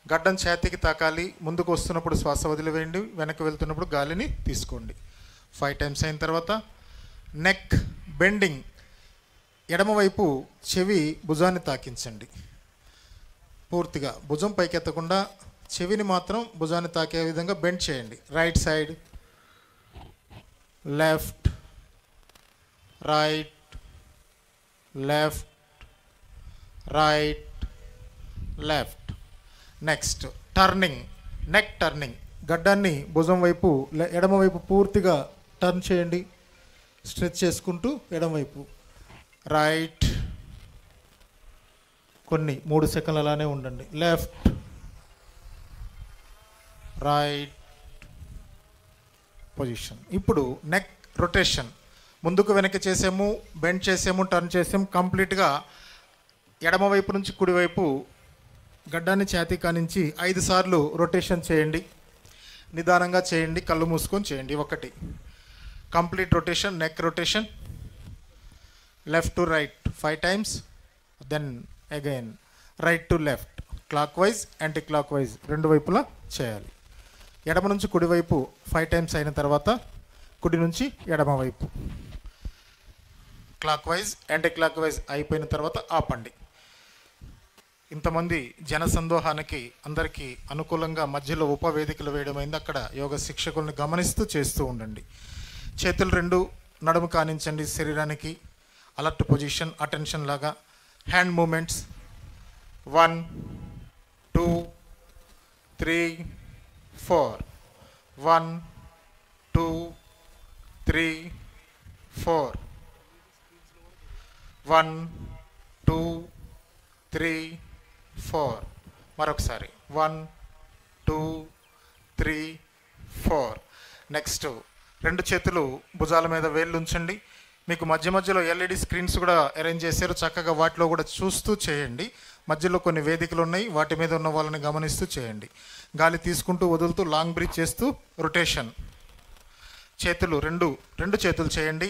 గడ్డం ఛాతీకి తాకాలి. ముందుకు వస్తున్నప్పుడు శ్వాస వదిలివేయండి, వెనక్కి వెళ్తున్నప్పుడు గాలిని తీసుకోండి. 5 టైమ్స్ అయిన తర్వాత నెక్ బెండింగ్, ఎడమవైపు చెవి భుజాన్ని తాకించండి. పూర్తిగా భుజం పైకెత్తకుండా చెవిని మాత్రం భుజాన్ని తాకే విధంగా బెండ్ చేయండి. Right side, left, right, left, right, left. Next turning, neck turning. గడ్డాన్ని భుజం వైపు ఎడమవైపు పూర్తిగా టర్న్ చేయండి, స్ట్రెచ్ చేసుకుంటూ ఎడమవైపు. రైట్, కొన్ని 3 సెకండ్లు అలానే ఉండండి. Left, right position. ఇప్పుడు నెక్ రొటేషన్. ముందుకు వెనక్కి చేసాము, బెండ్ చేసాము, టర్న్ చేసాము. కంప్లీట్గా ఎడమవైపు నుంచి కుడివైపు గడ్డాన్ని ఛాతీ కానించి 5 సార్లు రొటేషన్ చేయండి. నిదానంగా చేయండి, కళ్ళు మూసుకొని చేయండి. 1 complete rotation, neck rotation. Left to right 5 times, then again right to left, clockwise, anti clockwise, 2 వైపులా చేయాలి. ఎడమ నుంచి కుడివైపు 5 టైమ్స్ అయిన తర్వాత కుడి నుంచి ఎడమ వైపు, clock wise, anti clock wise అయిపోయిన తర్వాత ఆపండి. ఇంతమంది జనసందోహానికి అందరికీ అనుకూలంగా మధ్యలో ఉపవేదికలు వేయడమైంది. అక్కడ యోగ శిక్షకుల్ని గమనిస్తూ చేస్తూ ఉండండి. చేతులు 2 నడుము కానించండి. శరీరానికి అలర్ట్ పొజిషన్, అటెన్షన్ లాగా. Hand movements 1 2 3 4, 1 2 3 4, 1 2 3 4. మరొకసారి 1 2 3 4. నెక్స్ట్ 2 చేతులు భుజాల మీద వేళ్ళు ఉంచండి. మీకు మధ్య మధ్యలో ఎల్ఈడి స్క్రీన్స్ కూడా అరేంజ్ చేశారు, చక్కగా వాటిలో కూడా చూస్తూ చేయండి. మధ్యలో కొన్ని వేదికలు ఉన్నాయి, వాటి మీద ఉన్న వాళ్ళని గమనిస్తూ చేయండి. గాలి తీసుకుంటూ వదులుతూ లాంగ్ బ్రీత్ చేస్తూ రొటేషన్. చేతులు రెండు చేతులు చేయండి.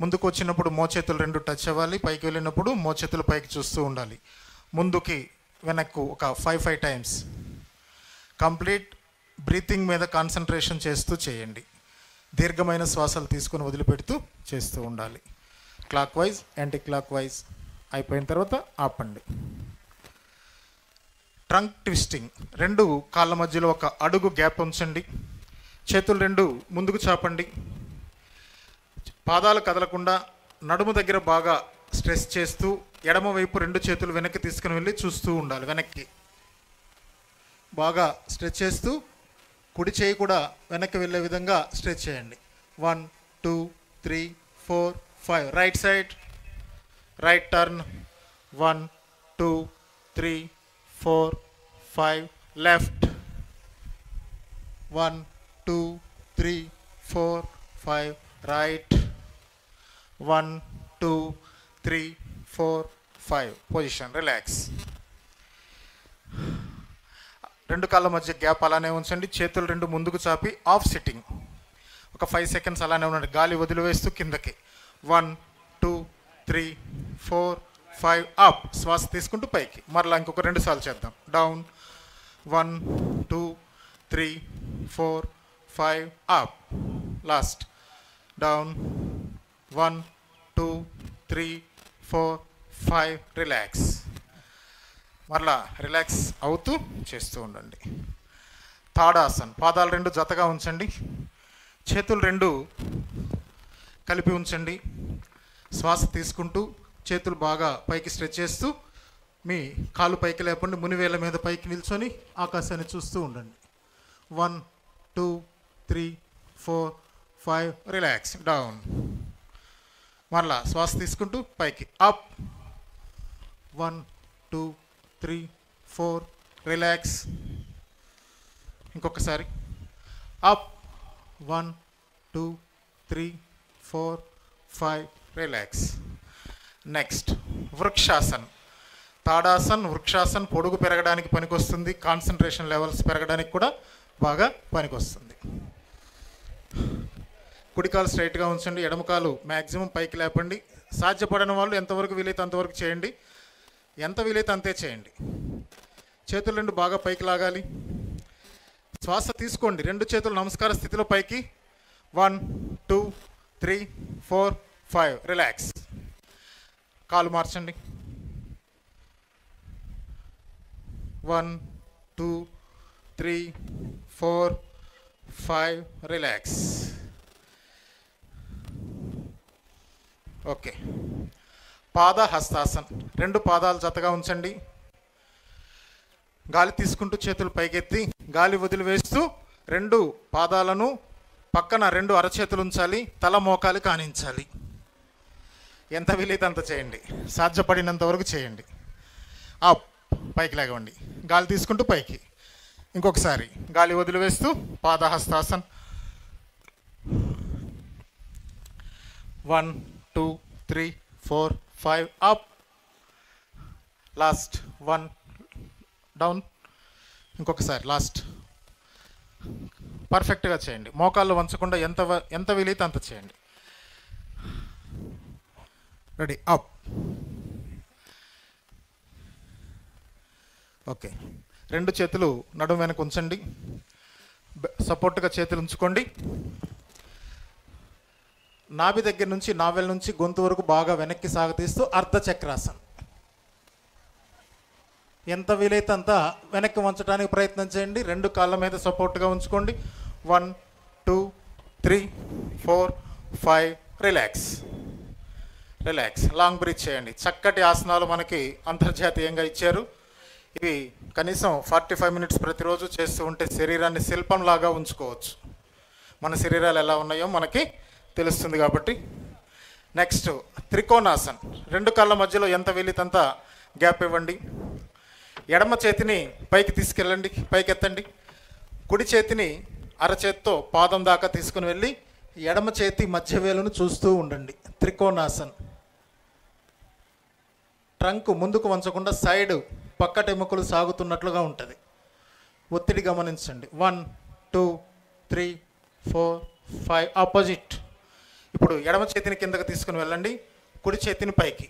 ముందుకు వచ్చినప్పుడు మోచేతులు 2 టచ్ అవ్వాలి, పైకి వెళ్ళినప్పుడు మోచేతులు పైకి చూస్తూ ఉండాలి. ముందుకి వెనక్కు ఒక 5 టైమ్స్. కంప్లీట్ బ్రీతింగ్ మీద కాన్సన్ట్రేషన్ చేస్తూ చేయండి. దీర్ఘమైన శ్వాసలు తీసుకుని వదిలిపెడుతూ చేస్తూ ఉండాలి. Clock wise, anti clock wise అయిపోయిన తర్వాత ఆపండి. Trunk twisting. 2 కాళ్ళ మధ్యలో 1 అడుగు గ్యాప్ ఉంచండి. చేతులు 2 ముందుకు చాపండి. పాదాలు కదలకుండా నడుము దగ్గర బాగా స్ట్రెస్ చేస్తూ ఎడమ వైపు 2 చేతులు వెనక్కి తీసుకుని వెళ్ళి చూస్తూ ఉండాలి. వెనక్కి బాగా స్ట్రెచ్ చేస్తూ కుడి చేయి కూడా వెనక్కి వెళ్ళే విధంగా స్ట్రెచ్ చేయండి. 1 2 3 4 5. Right side, right turn 1 2 3 4 5. Left 1 2 3 4 5. Right 1 2 3 4 5. Position, relax. 2 కాళ్ళ మధ్య గ్యాప్ అలానే ఉంచండి. చేతులు 2 ముందుకు చాపి ఆఫ్ సిట్టింగ్ ఒక 5 సెకండ్స్ అలానే ఉండండి. గాలి వదిలివేస్తూ కిందకి. 1 2 3 4 5 అప్. శ్వాస తీసుకుంటూ పైకి. మరలా ఇంకొక 2 సార్లు చేద్దాం. Down 1 2 3 4 5 up. Last down 1 2 3 4 5. Relax. మరలా రిలాక్స్ అవుతూ చేస్తూ ఉండండి. తాడాసన్. పాదాలు 2 జతగా ఉంచండి. చేతులు 2 కలిపి ఉంచండి. శ్వాస తీసుకుంటూ చేతులు బాగా పైకి స్ట్రెచ్ చేస్తూ మీ కాలు పైకి లేపండి. మునివేళ్ళ మీద పైకి నిల్చొని ఆకాశాన్ని చూస్తూ ఉండండి. 1 2 3 4 5. రిలాక్స్. డౌన్. మరలా శ్వాస తీసుకుంటూ పైకి. అప్ 1 2 3 4. రిలాక్స్. ఇంకొకసారి. అప్ 1 2 3 4 5. రిలాక్స్. నెక్స్ట్ వృక్షాసన్. తాడాసన్, వృక్షాసన్ పొడుగు పెరగడానికి పనికొస్తుంది. కాన్సన్ట్రేషన్ లెవెల్స్ పెరగడానికి కూడా బాగా పనికొస్తుంది. కుడికాలు స్ట్రైట్గా ఉంచండి. ఎడమకాలు మ్యాక్సిమం పైకి లేపండి. సాధ్యపడని వాళ్ళు ఎంతవరకు వీలైతే అంతవరకు చేయండి. ఎంత వీలైతే అంతే చేయండి. చేతులు 2 బాగా పైకి లాగాలి. శ్వాస తీసుకోండి. 2 చేతులు నమస్కార స్థితిలో పైకి. 1 2 3 4 5. రిలాక్స్. కాలు మార్చండి. 1 2 3 4 5. రిలాక్స్. ఓకే. పాద హస్తాసన్. 2 పాదాలు జతగా ఉంచండి. గాలి తీసుకుంటూ చేతులు పైకెత్తి గాలి వదిలివేస్తూ 2 పాదాలను పక్కన 2 అరచేతులు ఉంచాలి. తల మోకాలి కానించాలి. ఎంత వీలైతే అంత చేయండి. సాధ్యపడినంత వరకు చేయండి. అప్. పైకి లేగవండి. గాలి తీసుకుంటూ పైకి. ఇంకొకసారి గాలి వదిలివేస్తూ పాదహస్తాసన్. 1 2 3 4 5. అప్. Last 1 down. ఇంకొకసారి లాస్ట్. పర్ఫెక్ట్గా చేయండి. మోకాళ్ళు వంచకుండా ఎంత వీలైతే అంత చేయండి. రెడీ. అప్. ఓకే. 2 చేతులు నడుము వెనక ఉంచండి. సపోర్ట్గా చేతులు ఉంచుకోండి. నాభి దగ్గర నుంచి నావెల్ నుంచి గొంతు వరకు బాగా వెనక్కి సాగతీస్తూ అర్ధచక్రాసన్. ఎంత వీలైతే అంత వెనక్కి వంచడానికి ప్రయత్నం చేయండి. 2 కాళ్ళ మీద సపోర్ట్గా ఉంచుకోండి. 1 2 3 4 5. రిలాక్స్. రిలాక్స్. లాంగ్ బ్రీత్ చేయండి. చక్కటి ఆసనాలు మనకి అంతర్జాతీయంగా ఇచ్చారు. ఇవి కనీసం 45 మినిట్స్ ప్రతిరోజు చేస్తూ ఉంటే శరీరాన్ని శిల్పంలాగా ఉంచుకోవచ్చు. మన శరీరాలు ఎలా ఉన్నాయో మనకి తెలుస్తుంది కాబట్టి. నెక్స్ట్ త్రికోణాసన్. 2 కాళ్ళ మధ్యలో ఎంత వీలైతే గ్యాప్ ఇవ్వండి. ఎడమ చేతిని పైకి తీసుకెళ్ళండి. పైకి ఎత్తండి. కుడి చేతిని అరచేత్తో పాదం దాకా తీసుకుని వెళ్ళి ఎడమ చేతి మధ్య వేలును చూస్తూ ఉండండి. త్రికోణాసన్. ట్రంక్ ముందుకు వంచకుండా సైడ్ పక్కటెముకలు సాగుతున్నట్లుగా ఉంటుంది. ఒత్తిడి గమనించండి. 1 2 3 4 5. ఆపోజిట్. ఇప్పుడు ఎడమ చేతిని కిందకు తీసుకుని వెళ్ళండి. కుడి చేతిని పైకి.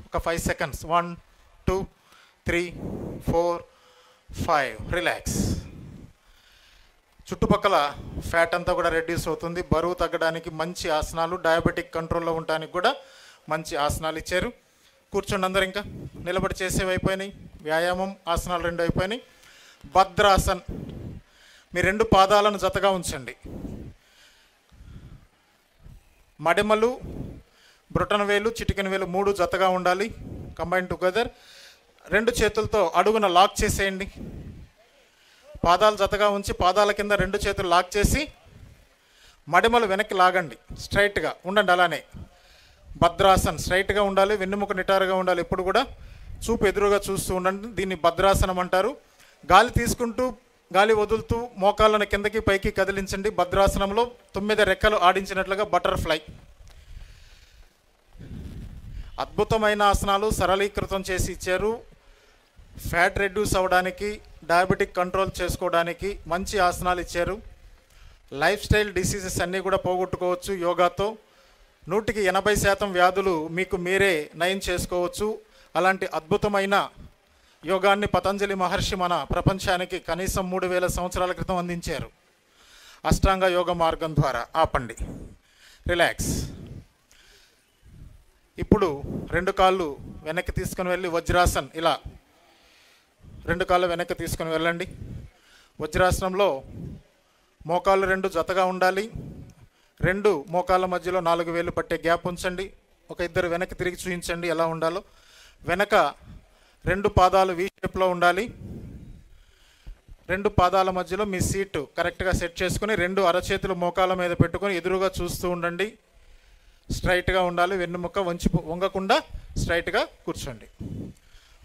ఒక 5 సెకండ్స్. 1 2 3 4 5. రిలాక్స్. చుట్టుపక్కల ఫ్యాట్ అంతా కూడా రెడ్యూస్ అవుతుంది. బరువు తగ్గడానికి మంచి ఆసనాలు. డయాబెటిక్ కంట్రోల్లో ఉండడానికి కూడా మంచి ఆసనాలు ఇచ్చారు. కూర్చోండి అందరు. ఇంకా నిలబడి చేసేవి అయిపోయినాయి. వ్యాయామం ఆసనాలు 2 అయిపోయినాయి. భద్రాసన్. మీ 2 పాదాలను జతగా ఉంచండి. మడిమలు, బ్రొటన వేలు, చిటికెన వేలు 3 జతగా ఉండాలి. Combine together. 2 చేతులతో అడుగున లాక్ చేసేయండి. పాదాలు జతగా ఉంచి పాదాల కింద 2 చేతులు లాక్ చేసి మడిమలు వెనక్కి లాగండి. స్ట్రైట్గా ఉండండి. అలానే భద్రాసన్. స్ట్రైట్గా ఉండాలి. వెన్నుముక నిటారుగా ఉండాలి. ఎప్పుడు కూడా చూపు ఎదురుగా చూస్తూ ఉండండి. దీన్ని భద్రాసనం అంటారు. గాలి తీసుకుంటూ గాలి వదులుతూ మోకాళ్ళను కిందకి పైకి కదిలించండి. భద్రాసనంలో 9 రెక్కలు ఆడించినట్లుగా బటర్ఫ్లై. అద్భుతమైన ఆసనాలు సరళీకృతం చేసి ఇచ్చారు. ఫ్యాట్ రెడ్యూస్ అవ్వడానికి, డయాబెటిక్ కంట్రోల్ చేసుకోవడానికి మంచి ఆసనాలు ఇచ్చారు. లైఫ్ స్టైల్ డిసీజెస్ అన్నీ కూడా పోగొట్టుకోవచ్చు యోగాతో. 100% వ్యాధులు మీకు మీరే నయం చేసుకోవచ్చు. అలాంటి అద్భుతమైన యోగాన్ని పతంజలి మహర్షి మన ప్రపంచానికి కనీసం 3000 సంవత్సరాల క్రితం అందించారు. అష్టాంగ యోగ మార్గం ద్వారా. ఆపండి, రిలాక్స్. ఇప్పుడు 2 కాళ్ళు వెనక్కి తీసుకొని వెళ్ళి వజ్రాసన్. ఇలా 2 కాళ్ళు వెనక్కి తీసుకొని వెళ్ళండి. వజ్రాసనంలో మోకాళ్ళు 2 జతగా ఉండాలి. 2 మోకాళ్ళ మధ్యలో 4 వేలు పట్టే గ్యాప్ ఉంచండి. ఒక ఇద్దరు వెనక్కి తిరిగి చూపించండి ఎలా ఉండాలో. వెనక 2 పాదాలు వీ షేప్లో ఉండాలి. 2 పాదాల మధ్యలో మీ సీటు కరెక్ట్గా సెట్ చేసుకుని 2 అరచేతులు మోకాళ్ళ మీద పెట్టుకొని ఎదురుగా చూస్తూ ఉండండి. స్ట్రైట్గా ఉండాలి. వెన్నుముక్క వంగకుండా స్ట్రైట్గా కూర్చోండి.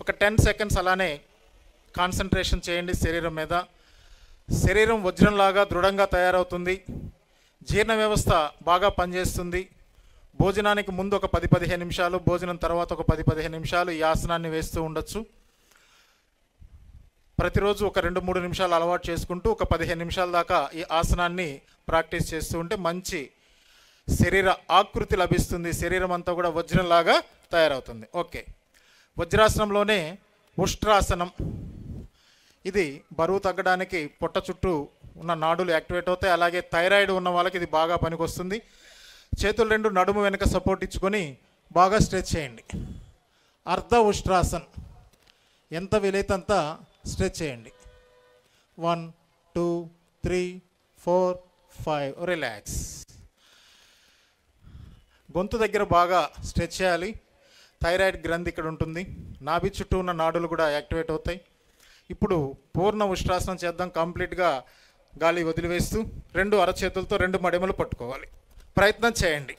ఒక 10 సెకండ్స్ అలానే కాన్సన్ట్రేషన్ చేయండి శరీరం మీద. శరీరం వజ్రంలాగా దృఢంగా తయారవుతుంది. జీర్ణ వ్యవస్థ బాగా పనిచేస్తుంది. భోజనానికి ముందు ఒక 10-15 నిమిషాలు, భోజనం తర్వాత ఒక 10-15 నిమిషాలు ఈ ఆసనాన్ని వేస్తూ ఉండొచ్చు. ప్రతిరోజు ఒక 2-3 నిమిషాలు అలవాటు చేసుకుంటూ ఒక 15 నిమిషాల దాకా ఈ ఆసనాన్ని ప్రాక్టీస్ చేస్తూ ఉంటే మంచి శరీర ఆకృతి లభిస్తుంది. శరీరం అంతా కూడా వజ్రంలాగా తయారవుతుంది. ఓకే, వజ్రాసనంలోనే ఉష్ట్రాసనం. ఇది బరువు తగ్గడానికి పొట్ట చుట్టూ ఉన్న నాడులు యాక్టివేట్ అవుతాయి. అలాగే థైరాయిడ్ ఉన్న వాళ్ళకి ఇది బాగా పనికొస్తుంది. చేతులు 2 నడుము వెనుక సపోర్ట్ ఇచ్చుకొని బాగా స్ట్రెచ్ చేయండి. అర్ధ ఉష్ట్రాసన్. ఎంత వీలైతే అంత స్ట్రెచ్ చేయండి. 1 2 3 4 5. రిలాక్స్. గొంతు దగ్గర బాగా స్ట్రెచ్ చేయాలి. థైరాయిడ్ గ్రంథి ఇక్కడ ఉంటుంది. నాభి చుట్టూ ఉన్న నాడులు కూడా యాక్టివేట్ అవుతాయి. ఇప్పుడు పూర్ణ ఉష్ట్రాసనం చేద్దాం. కంప్లీట్గా గాలి వదిలివేస్తూ 2 అరచేతులతో 2 మడిమలు పట్టుకోవాలి. ప్రయత్నం చేయండి.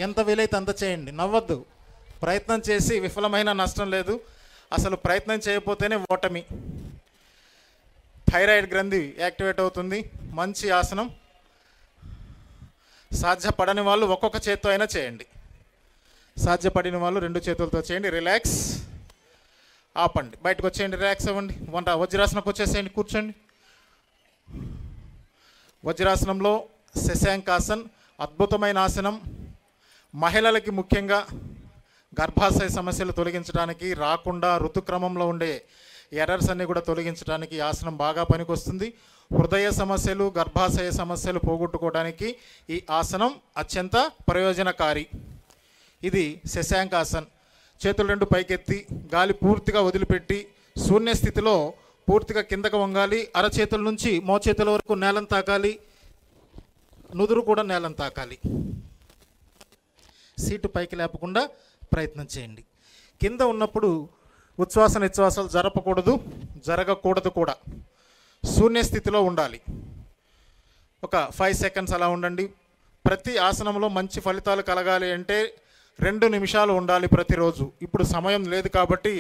ఎంత వీలైతే అంత చేయండి. నవ్వద్దు. ప్రయత్నం చేసి విఫలమైన నష్టం లేదు. అసలు ప్రయత్నం చేయకపోతేనే ఓటమి. థైరాయిడ్ గ్రంథి యాక్టివేట్ అవుతుంది. మంచి ఆసనం. సాధ్యపడని వాళ్ళు ఒక్కొక్క చేత్తో అయినా చేయండి. సాధ్యపడిన వాళ్ళు 2 చేతులతో చేయండి. రిలాక్స్. ఆపండి, బయటకు వచ్చేయండి. రిలాక్స్ అవ్వండి. వజ్రాసనంకి వచ్చేసేయండి. కూర్చోండి. వజ్రాసనంలో శశాంకాసన్ అద్భుతమైన ఆసనం. మహిళలకి ముఖ్యంగా గర్భాశయ సమస్యలు తొలగించడానికి, రాకుండా ఋతుక్రమంలో ఉండే ఎర్రర్స్ అన్నీ కూడా తొలగించడానికి ఈ ఆసనం బాగా పనికొస్తుంది. హృదయ సమస్యలు, గర్భాశయ సమస్యలు పోగొట్టుకోవడానికి ఈ ఆసనం అత్యంత ప్రయోజనకారి. ఇది శశాంకాసన్. చేతులు 2 పైకెత్తి గాలి పూర్తిగా వదిలిపెట్టి శూన్య స్థితిలో పూర్తిగా కిందకు వంగాలి. అరచేతుల నుంచి మోచేతుల వరకు నేలను తాకాలి. నుదురు కూడా నేలను తాకాలి. సీటు పైకి లేపకుండా ప్రయత్నం చేయండి. కింద ఉన్నప్పుడు ఉచ్ఛ్వాస నిశ్వాసాలు జరగకూడదు కూడా. శూన్య స్థితిలో ఉండాలి. ఒక 5 సెకండ్స్ అలా ఉండండి. ప్రతి ఆసనంలో మంచి ఫలితాలు కలగాలి అంటే 2 నిమిషాలు ఉండాలి ప్రతిరోజు. ఇప్పుడు సమయం లేదు కాబట్టి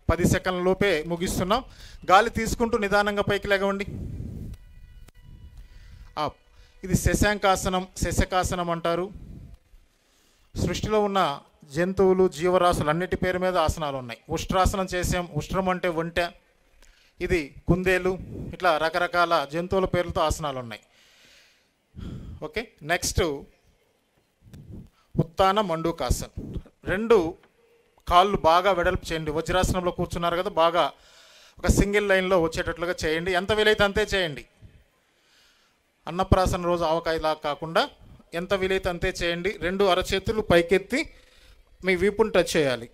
10 సెకండ్ల లోపే ముగిస్తున్నాం. గాలి తీసుకుంటూ నిదానంగా పైకి లేగవండి. ఇది శశాంకాసనం అంటారు. సృష్టిలో ఉన్న జంతువులు, జీవరాశులు అన్నిటి పేరు మీద ఆసనాలు ఉన్నాయి. ఉష్ట్రాసనం చేసాం. ఉష్ట్రం అంటే ఒంటె. ఇది కుందేలు. ఇట్లా రకరకాల జంతువుల పేర్లతో ఆసనాలు ఉన్నాయి. Okay, next ఉత్తాన మండూకాసన్. 2 కాళ్ళు బాగా వెడల్పు చేయండి. వజ్రాసనంలో కూర్చున్నారు కదా, బాగా ఒక సింగిల్ లైన్లో వచ్చేటట్లుగా చేయండి. ఎంత వీలైతే అంతే చేయండి. అన్నప్రాసన రోజు ఆవకాయలా కాకుండా ఎంత వీలైతే అంతే చేయండి. 2 అరచేతులు పైకెత్తి మీ వీపుని టచ్ చేయాలి.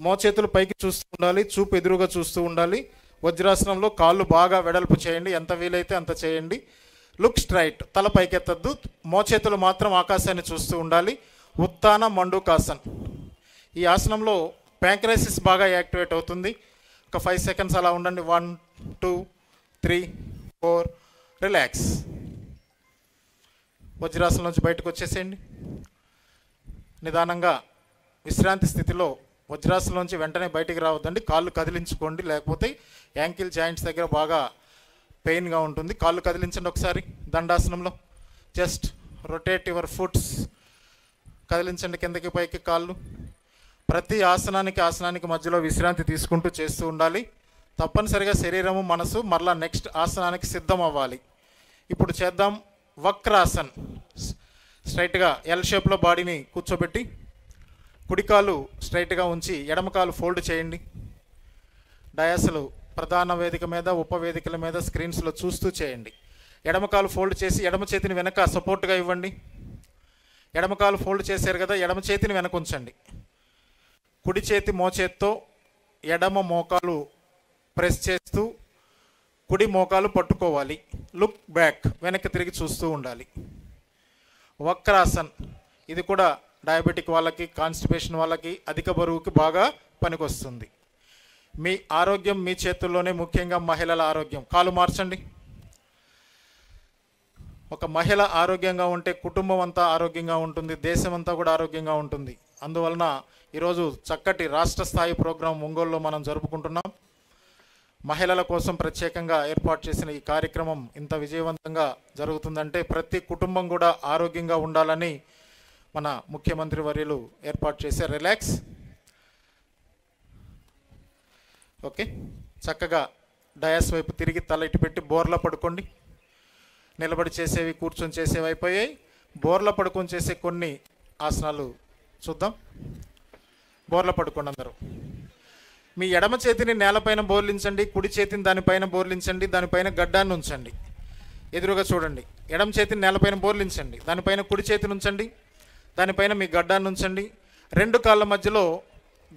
మోచేతులు పైకి చూస్తూ ఉండాలి. చూపు ఎదురుగా చూస్తూ ఉండాలి. వజ్రాసనంలో కాళ్ళు బాగా వెడల్పు చేయండి. ఎంత వీలైతే అంత చేయండి. Look straight. తల పైకెత్తద్దు. మోచేతులు మాత్రం ఆకాశాన్ని చూస్తూ ఉండాలి. ఉత్తాన మండూకాసన్. ఈ ఆసనంలో ప్యాంక్రయాసిస్ బాగా యాక్టివేట్ అవుతుంది. ఒక 5 సెకండ్స్ అలా ఉండండి. 1 2 3 4. రిలాక్స్. వజ్రాసనం నుంచి బయటకు వచ్చేసేయండి. నిదానంగా విశ్రాంతి స్థితిలో వజ్రాసనం నుంచి వెంటనే బయటికి రావద్దండి. కాళ్ళు కదిలించుకోండి, లేకపోతే యాంకిల్ జాయింట్స్ దగ్గర బాగా పెయిన్గా ఉంటుంది. కాళ్ళు కదిలించండి ఒకసారి. దండాసనంలో జస్ట్ రొటేట్ యువర్ ఫుట్స్. కదిలించండి కిందకి పైకి కాళ్ళు. ప్రతి ఆసనానికి మధ్యలో విశ్రాంతి తీసుకుంటూ చేస్తూ ఉండాలి. తప్పనిసరిగా శరీరము మనసు మరలా నెక్స్ట్ ఆసనానికి సిద్ధం అవ్వాలి. ఇప్పుడు చేద్దాం వక్రాసన్. స్ట్రైట్గా ఎల్ షేప్లో బాడీని కూర్చోబెట్టి కుడికాలు స్ట్రైట్గా ఉంచి ఎడమకాలు ఫోల్డ్ చేయండి. డయాస్లు ప్రధాన వేదిక మీద ఉపవేదికల మీద స్క్రీన్స్లో చూస్తూ చేయండి. ఎడమకాలు ఫోల్డ్ చేసి ఎడమ చేతిని వెనక సపోర్ట్గా ఇవ్వండి. ఎడమకాలు ఫోల్డ్ చేశారు కదా, ఎడమ చేతిని వెనక ఉంచండి. కుడి చేతి మోచేత్తో ఎడమ మోకాలు ప్రెస్ చేస్తూ కుడి మోకాలు పట్టుకోవాలి. లుక్ బ్యాక్, వెనక్కి తిరిగి చూస్తూ ఉండాలి. వక్రాసన్ ఇది కూడా డయాబెటిక్ వాళ్ళకి, కాన్స్టిపేషన్ వాళ్ళకి, అధిక బరువుకి బాగా పనికొస్తుంది. మీ ఆరోగ్యం మీ చేతుల్లోనే, ముఖ్యంగా మహిళల ఆరోగ్యం. కాలు మార్చండి. ఒక మహిళ ఆరోగ్యంగా ఉంటే కుటుంబం అంతా ఆరోగ్యంగా ఉంటుంది, దేశం అంతా కూడా ఆరోగ్యంగా ఉంటుంది. అందువలన ఈరోజు చక్కటి రాష్ట్ర స్థాయి ప్రోగ్రాం ఒంగోలులో మనం జరుపుకుంటున్నాం. మహిళల కోసం ప్రత్యేకంగా ఏర్పాటు చేసిన ఈ కార్యక్రమం ఇంత విజయవంతంగా జరుగుతుందంటే ప్రతి కుటుంబం కూడా ఆరోగ్యంగా ఉండాలని మన ముఖ్యమంత్రి వర్యులు ఏర్పాటు చేశారు. రిలాక్స్. ఓకే, చక్కగా డయాస్ వైపు తిరిగి తల ఇటు పెట్టి బోర్లా పడుకోండి. నిలబడి చేసేవి, కూర్చొని చేసేవి అయిపోయాయి. బోర్లా పడుకొని చేసే కొన్ని ఆసనాలు చూద్దాం. బోర్లా పడుకోండి అందరూ. మీ ఎడమ చేతిని నేలపైన బోర్లించండి, కుడి చేతిని దానిపైన బోర్లించండి, దానిపైన గడ్డాన్ని ఉంచండి. ఎదురుగా చూడండి. ఎడమ చేతిని నేలపైన బోర్లించండి, దానిపైన కుడి చేతిని ఉంచండి, దానిపైన మీ గడ్డాన్ని ఉంచండి. రెండు కాళ్ళ మధ్యలో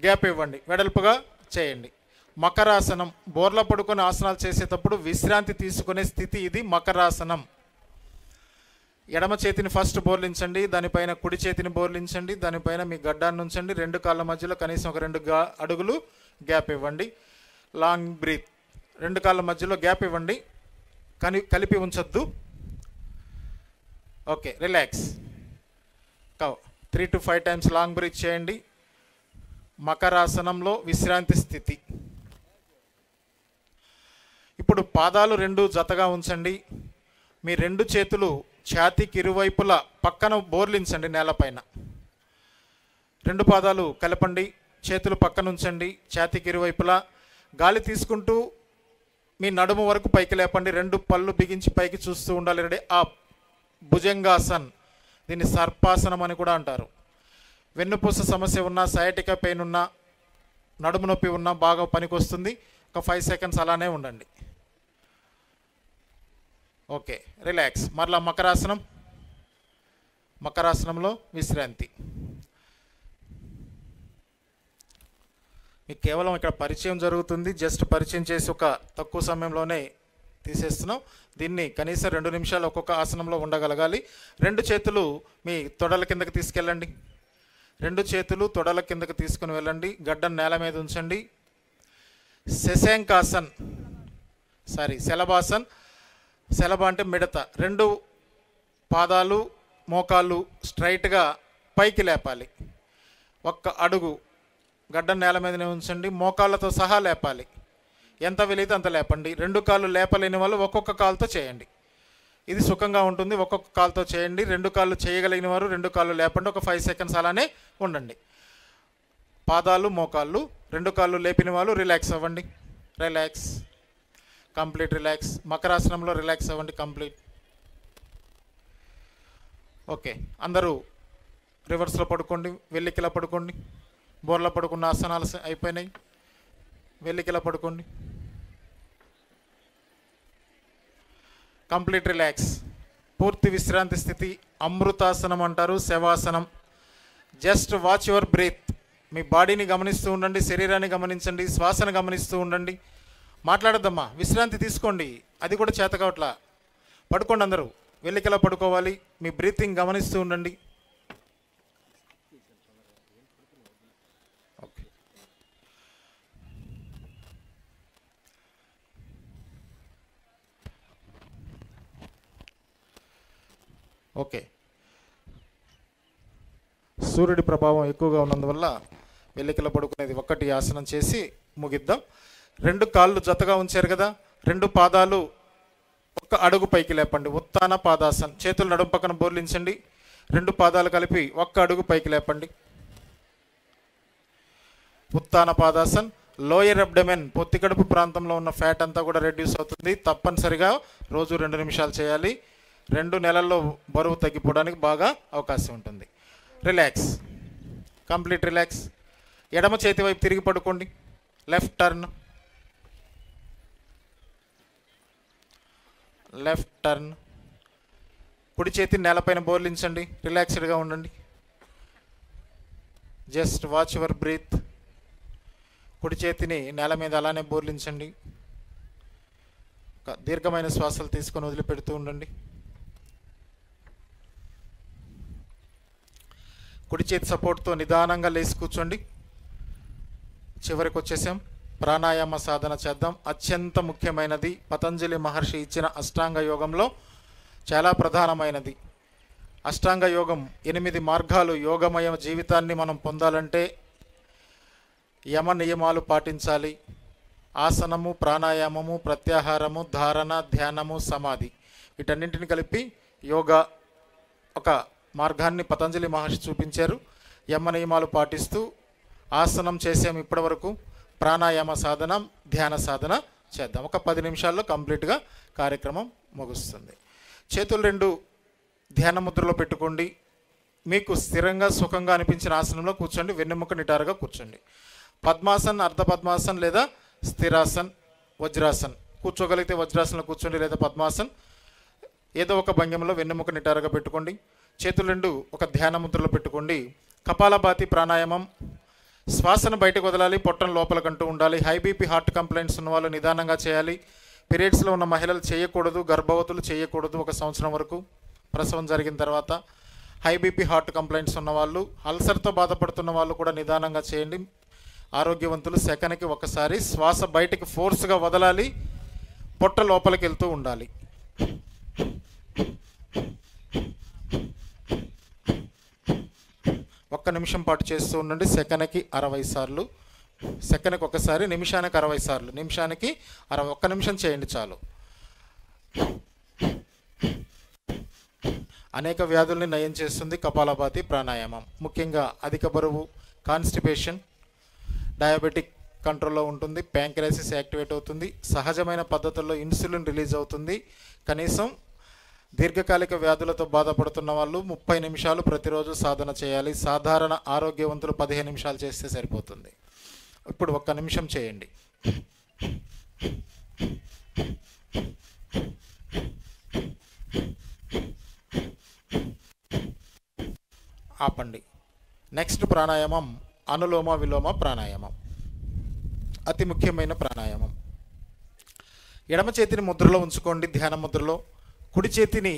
గ్యాప్ ఇవ్వండి, వెడల్పుగా చేయండి. మకరాసనం. బోర్లా పడుకొని ఆసనాలు చేసేటప్పుడు విశ్రాంతి తీసుకునే స్థితి ఇది మకరాసనం. ఎడమ చేతిని ఫస్ట్ బోర్లించండి, దానిపైన కుడి చేతిని బోర్లించండి, దానిపైన మీ గడ్డాన్ని ఉంచండి. రెండు కాళ్ళ మధ్యలో కనీసం ఒక 2 అడుగులు గ్యాప్ ఇవ్వండి. Long breath. రెండు కాళ్ళ మధ్యలో గ్యాప్ ఇవ్వండి, కానీ కలిపి ఉంచొద్దు. Okay, relax. 3 to 5 times long breath చేయండి. మకరాసనంలో విశ్రాంతి స్థితి. ఇప్పుడు పాదాలు 2 జతగా ఉంచండి. మీ 2 చేతులు ఛాతీకి ఇరువైపులా పక్కన బోర్లించండి నేలపైన. 2 పాదాలు కలపండి, చేతులు పక్కన ఉంచండి ఛాతీకి ఇరువైపులా. గాలి తీసుకుంటూ మీ నడుము వరకు పైకి లేపండి. 2 పళ్ళు బిగించి పైకి చూస్తూ ఉండాలి. Ready up. భుజంగాసన్. దీన్ని సర్పాసనం అని కూడా అంటారు. వెన్నుపూస సమస్య ఉన్నా, సయాటికా పెయిన్ ఉన్నా, నడుము నొప్పి ఉన్నా బాగా పనికొస్తుంది. ఒక 5 సెకండ్స్ అలానే ఉండండి. Okay, relax. మరలా మకరాసనం. మకరాసనంలో విశ్రాంతి. మీకు కేవలం ఇక్కడ పరిచయం జరుగుతుంది, జస్ట్ పరిచయం చేసి ఒక తక్కువ సమయంలోనే తీసేస్తున్నాం. దీన్ని కనీసం 2 నిమిషాలు ఒక్కొక్క ఆసనంలో ఉండగలగాలి. 2 చేతులు మీ తొడల కిందకి తీసుకెళ్ళండి. 2 చేతులు తొడల కిందకి తీసుకుని వెళ్ళండి. గడ్డను నేల మీద ఉంచండి. శశాంకాసన్, శలభాసన్. శలభ అంటే మిడత. 2 పాదాలు మోకాళ్ళు స్ట్రైట్గా పైకి లేపాలి. 1 అడుగు గడ్డను నేల మీదనే ఉంచండి. మోకాళ్ళతో సహా లేపాలి. ఎంత వీలైతే అంత లేపండి. 2 కాళ్ళు లేపలేని వాళ్ళు ఒక్కొక్క కాలుతో చేయండి. ఇది సుఖంగా ఉంటుంది. ఒక్కొక్క కాలుతో చేయండి. 2 కాళ్ళు చేయగలిగిన వారు 2 కాళ్ళు లేపండి. ఒక 5 సెకండ్స్ అలానే ఉండండి. పాదాలు మోకాళ్ళు 2 కాళ్ళు లేపిన వాళ్ళు రిలాక్స్ అవ్వండి. Relax, complete relax. మకరాసనంలో రిలాక్స్ అవ్వండి కంప్లీట్. ఓకే, అందరూ రివర్స్లో పడుకోండి, వెల్లికిలా పడుకోండి. బోర్లా పడుకున్న ఆసనాలు అయిపోయినాయి. వెల్లికిలా పడుకోండి. కంప్లీట్ రిలాక్స్, పూర్తి విశ్రాంతి స్థితి. అమృతాసనం అంటారు, శవాసనం. Just watch your breath. మీ బాడీని గమనిస్తూ ఉండండి, శరీరాన్ని గమనించండి, శ్వాసను గమనిస్తూ ఉండండి. మాట్లాడద్దమ్మా, విశ్రాంతి తీసుకోండి. అది కూడా చేత కావట్లా. పడుకోండి అందరూ. వెల్లికిలా పడుకోవాలి. మీ బ్రీతింగ్ గమనిస్తూ ఉండండి. Okay, okay. సూర్యుడి ప్రభావం ఎక్కువగా ఉన్నందువల్ల వెల్లికిలా పడుకునేది 1 ఆసనం చేసి ముగిద్దాం. 2 కాళ్ళు జతగా ఉంచారు కదా, 2 పాదాలు 1 అడుగు పైకి లేపండి. ఉత్తాన పాదాసన్. చేతులు నడుము పక్కన బోర్లించండి. 2 పాదాలు కలిపి 1 అడుగు పైకి లేపండి. ఉత్తాన పాదాసన్. లోయర్ అబ్డమెన్ పొత్తి కడుపు ప్రాంతంలో ఉన్న ఫ్యాట్ అంతా కూడా రెడ్యూస్ అవుతుంది. తప్పనిసరిగా రోజు 2 నిమిషాలు చేయాలి. 2 నెలల్లో బరువు తగ్గిపోవడానికి బాగా అవకాశం ఉంటుంది. Relax, complete relax. ఎడమ చేతి వైపు తిరిగి పడుకోండి. Left turn, left turn. కుడి చేతిని నేలపైన బోర్లించండి. రిలాక్స్డ్గా ఉండండి. Just watch your breath. కుడి చేతిని నేల మీద అలానే బోర్లించండి. దీర్ఘమైన శ్వాసలు తీసుకొని వదిలిపెడుతూ ఉండండి. కుడి చేతి సపోర్ట్తో నిదానంగా లేచి కూర్చోండి. చివరికి వచ్చేసాం. ప్రాణాయామ సాధన చేద్దాం. అత్యంత ముఖ్యమైనది. పతంజలి మహర్షి ఇచ్చిన అష్టాంగ యోగంలో చాలా ప్రధానమైనది. అష్టాంగ యోగం 8 మార్గాలు. యోగమయ జీవితాన్ని మనం పొందాలంటే యమ నియమాలు పాటించాలి. ఆసనము, ప్రాణాయామము, ప్రత్యాహారము, ధారణ, ధ్యానము, సమాధి, వీటన్నింటిని కలిపి యోగా ఒక మార్గాన్ని పతంజలి మహర్షి చూపించారు. యమ నియమాలు పాటిస్తూ ఆసనం చేసాము ఇప్పటి వరకు. ప్రాణాయామ సాధన, ధ్యాన సాధన చేద్దాం. ఒక 10 నిమిషాల్లో కంప్లీట్గా కార్యక్రమం ముగుస్తుంది. చేతులు 2 ధ్యాన ముద్రలో పెట్టుకోండి. మీకు స్థిరంగా సుఖంగా అనిపించిన ఆసనంలో కూర్చోండి. వెన్నెముక నిటారుగా కూర్చోండి. పద్మాసన్, అర్ధ పద్మాసన్ లేదా స్థిరాసన్, వజ్రాసన్. కూర్చోగలిగితే వజ్రాసనంలో కూర్చోండి లేదా పద్మాసన్. ఏదో ఒక భంగిమలో వెన్నెముక నిటారుగా పెట్టుకోండి. చేతులు 2 ఒక ధ్యాన ముద్రలో పెట్టుకోండి. కపాలభాతి ప్రాణాయామం. శ్వాసను బయటకు వదలాలి, పొట్టను లోపలకంటూ ఉండాలి. హై బీపీ, హార్ట్ కంప్లైంట్స్ ఉన్న వాళ్ళు నిదానంగా చేయాలి. పీరియడ్స్లో ఉన్న మహిళలు చేయకూడదు, గర్భవతులు చేయకూడదు 1 సంవత్సరం వరకు ప్రసవం జరిగిన తర్వాత. హై బీపీ, హార్ట్ కంప్లైంట్స్ ఉన్నవాళ్ళు, అల్సర్తో బాధపడుతున్న వాళ్ళు కూడా నిదానంగా చేయండి. ఆరోగ్యవంతులు సెకన్కి ఒకసారి శ్వాస బయటికి ఫోర్స్గా వదలాలి, పొట్ట లోపలికి వెళ్తూ ఉండాలి. ఒక్క నిమిషం పాటు చేస్తూ ఉండండి. సెకన్కి 60 సార్లు. సెకన్కి ఒకసారి, నిమిషానికి 60 సార్లు. నిమిషానికి 60. 1 నిమిషం చేయండి చాలు. అనేక వ్యాధుల్ని నయం చేస్తుంది కపాలభాతి ప్రాణాయామం. ముఖ్యంగా అధిక బరువు, కాన్స్టిపేషన్, డయాబెటిక్ కంట్రోల్లో ఉంటుంది. ప్యాంక్రియాసిస్ యాక్టివేట్ అవుతుంది. సహజమైన పద్ధతుల్లో ఇన్సులిన్ రిలీజ్ అవుతుంది. కనీసం దీర్ఘకాలిక వ్యాధులతో బాధపడుతున్న వాళ్ళు 30 నిమిషాలు ప్రతిరోజు సాధన చేయాలి. సాధారణ ఆరోగ్యవంతులు 15 నిమిషాలు చేస్తే సరిపోతుంది. ఇప్పుడు 1 నిమిషం చేయండి. ఆపండి. నెక్స్ట్ ప్రాణాయామం అనులోమ విలోమ ప్రాణాయామం. అతి ముఖ్యమైన ప్రాణాయామం. ఎడమ చేతిని ముద్రలో ఉంచుకోండి, ధ్యాన ముద్రలో. కుడి చేతిని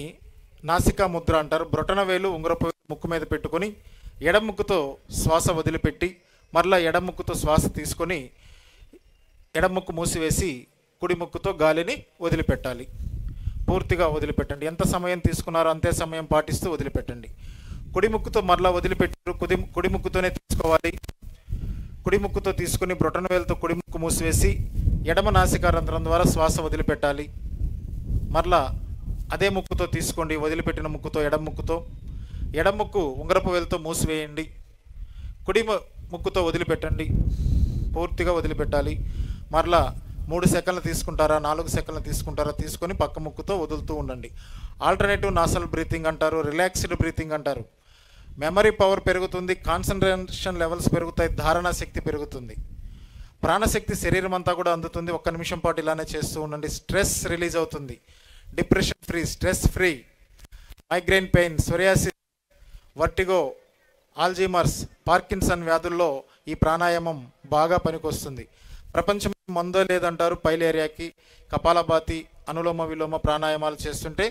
నాసికా ముద్ర అంటారు. బ్రొటన వేలు ఉంగరపు ముక్కు మీద పెట్టుకొని ఎడమ ముక్కుతో శ్వాస వదిలిపెట్టి మరలా ఎడమ ముక్కుతో శ్వాస తీసుకొని ఎడమ ముక్కు మూసివేసి కుడి ముక్కుతో గాలిని వదిలిపెట్టాలి. పూర్తిగా వదిలిపెట్టండి. ఎంత సమయం తీసుకున్నారో అంతే సమయం పాటిస్తూ వదిలిపెట్టండి. కుడి ముక్కుతో మరలా వదిలిపెట్టారు. కుడి ముక్కుతోనే తీసుకోవాలి. కుడి ముక్కుతో తీసుకుని బ్రొటన వేలుతో కుడి ముక్కు మూసివేసి ఎడమ నాసికా రంధ్రం ద్వారా శ్వాస వదిలిపెట్టాలి. మరలా అదే ముక్కుతో తీసుకోండి. వదిలిపెట్టిన ముక్కుతో ఎడమ ముక్కు ఉంగరపు వేలుతో మూసివేయండి. కుడి ముక్కుతో వదిలిపెట్టండి. పూర్తిగా వదిలిపెట్టాలి. మరలా 3 సెకండ్లు తీసుకుంటారా, 4 సెకండ్లు తీసుకుంటారా తీసుకొని పక్క ముక్కుతో వదులుతూ ఉండండి. ఆల్టర్నేటివ్ నాసల్ బ్రీతింగ్ అంటారు, రిలాక్స్డ్ బ్రీతింగ్ అంటారు. మెమరీ పవర్ పెరుగుతుంది, కాన్సన్ట్రేషన్ లెవెల్స్ పెరుగుతాయి, ధారణా శక్తి పెరుగుతుంది, ప్రాణశక్తి శరీరం అంతా కూడా అందుతుంది. 1 నిమిషం పాటు ఇలానే చేస్తూ ఉండండి. స్ట్రెస్ రిలీజ్ అవుతుంది. Depression free, stress free. Migraine pain, psoriasis, vertigo, Alzheimer's, Parkinson వ్యాధుల్లో ఈ ప్రాణాయామం బాగా పనికొస్తుంది. ప్రపంచం మందో లేదంటారు పైలేరియాకి. కపాలభాతి, అనులోమ విలోమ ప్రాణాయామాలు చేస్తుంటే,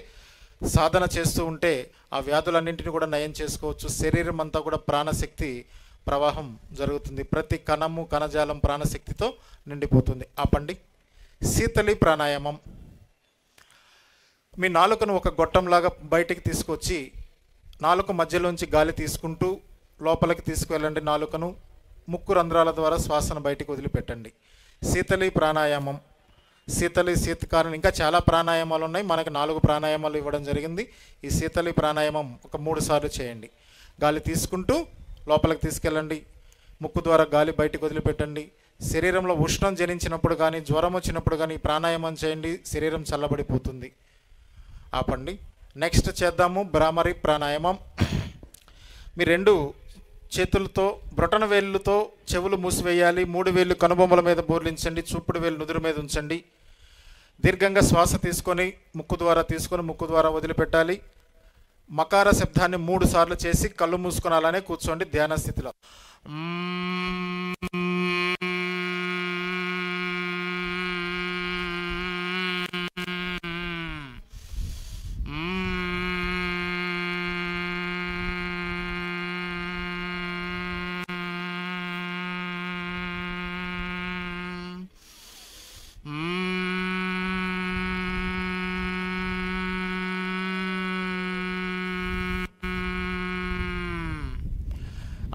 సాధన చేస్తూ ఉంటే ఆ వ్యాధులన్నింటినీ కూడా నయం చేసుకోవచ్చు. శరీరం అంతా కూడా ప్రాణశక్తి ప్రవాహం జరుగుతుంది. ప్రతి కణము, కణజాలం ప్రాణశక్తితో నిండిపోతుంది. ఆపండి. శీతలి ప్రాణాయామం. మీ నాలుకను ఒక గొట్టంలాగా బయటికి తీసుకొచ్చి నాలుక మధ్యలోంచి గాలి తీసుకుంటూ లోపలికి తీసుకువెళ్ళండి. నాలుకను ముక్కు రంధ్రాల ద్వారా శ్వాసను బయటికి వదిలిపెట్టండి. శీతలి ప్రాణాయామం. శీతలి, శీతకారణం, ఇంకా చాలా ప్రాణాయామాలు ఉన్నాయి. మనకి 4 ప్రాణాయామాలు ఇవ్వడం జరిగింది. ఈ శీతలి ప్రాణాయామం ఒక 3 సార్లు చేయండి. గాలి తీసుకుంటూ లోపలికి తీసుకెళ్ళండి. ముక్కు ద్వారా గాలి బయటికి వదిలిపెట్టండి. శరీరంలో ఉష్ణం జనించినప్పుడు కానీ జ్వరం వచ్చినప్పుడు కానీ ప్రాణాయామం చేయండి, శరీరం చల్లబడిపోతుంది. ఆపండి. నెక్స్ట్ చేద్దాము భ్రామరి ప్రాణాయామం. మీ 2 చేతులతో బ్రొటన వేళ్ళతో చెవులు మూసివేయాలి. 3 వేళ్ళు కనుబొమ్మల మీద బోర్లించండి. చూపుడు వేలు నుదురు మీద ఉంచండి. దీర్ఘంగా శ్వాస తీసుకొని ముక్కు ద్వారా తీసుకొని ముక్కు ద్వారా వదిలిపెట్టాలి. మకార శబ్దాన్ని 3 సార్లు చేసి కళ్ళు మూసుకొని అలానే కూర్చోండి ధ్యాన స్థితిలో.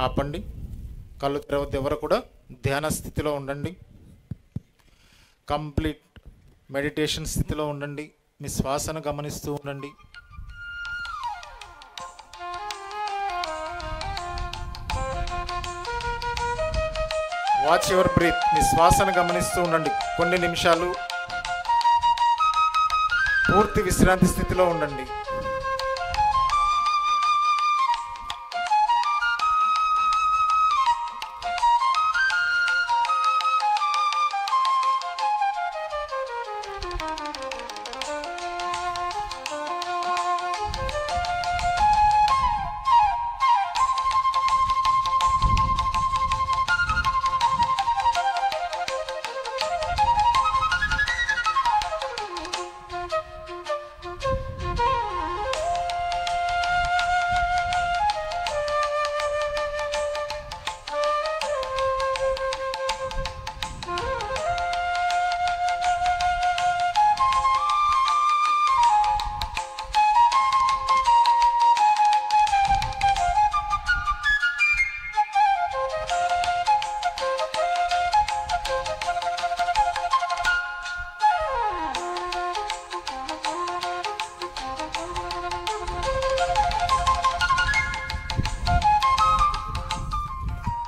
ఆపండి. కళ్ళు తెరవద్దు. ఎవరు కూడా ధ్యాన స్థితిలో ఉండండి. కంప్లీట్ మెడిటేషన్ స్థితిలో ఉండండి. మీ శ్వాసను గమనిస్తూ ఉండండి. Watch your breath. మీ శ్వాసను గమనిస్తూ ఉండండి. కొన్ని నిమిషాలు పూర్తి విశ్రాంతి స్థితిలో ఉండండి.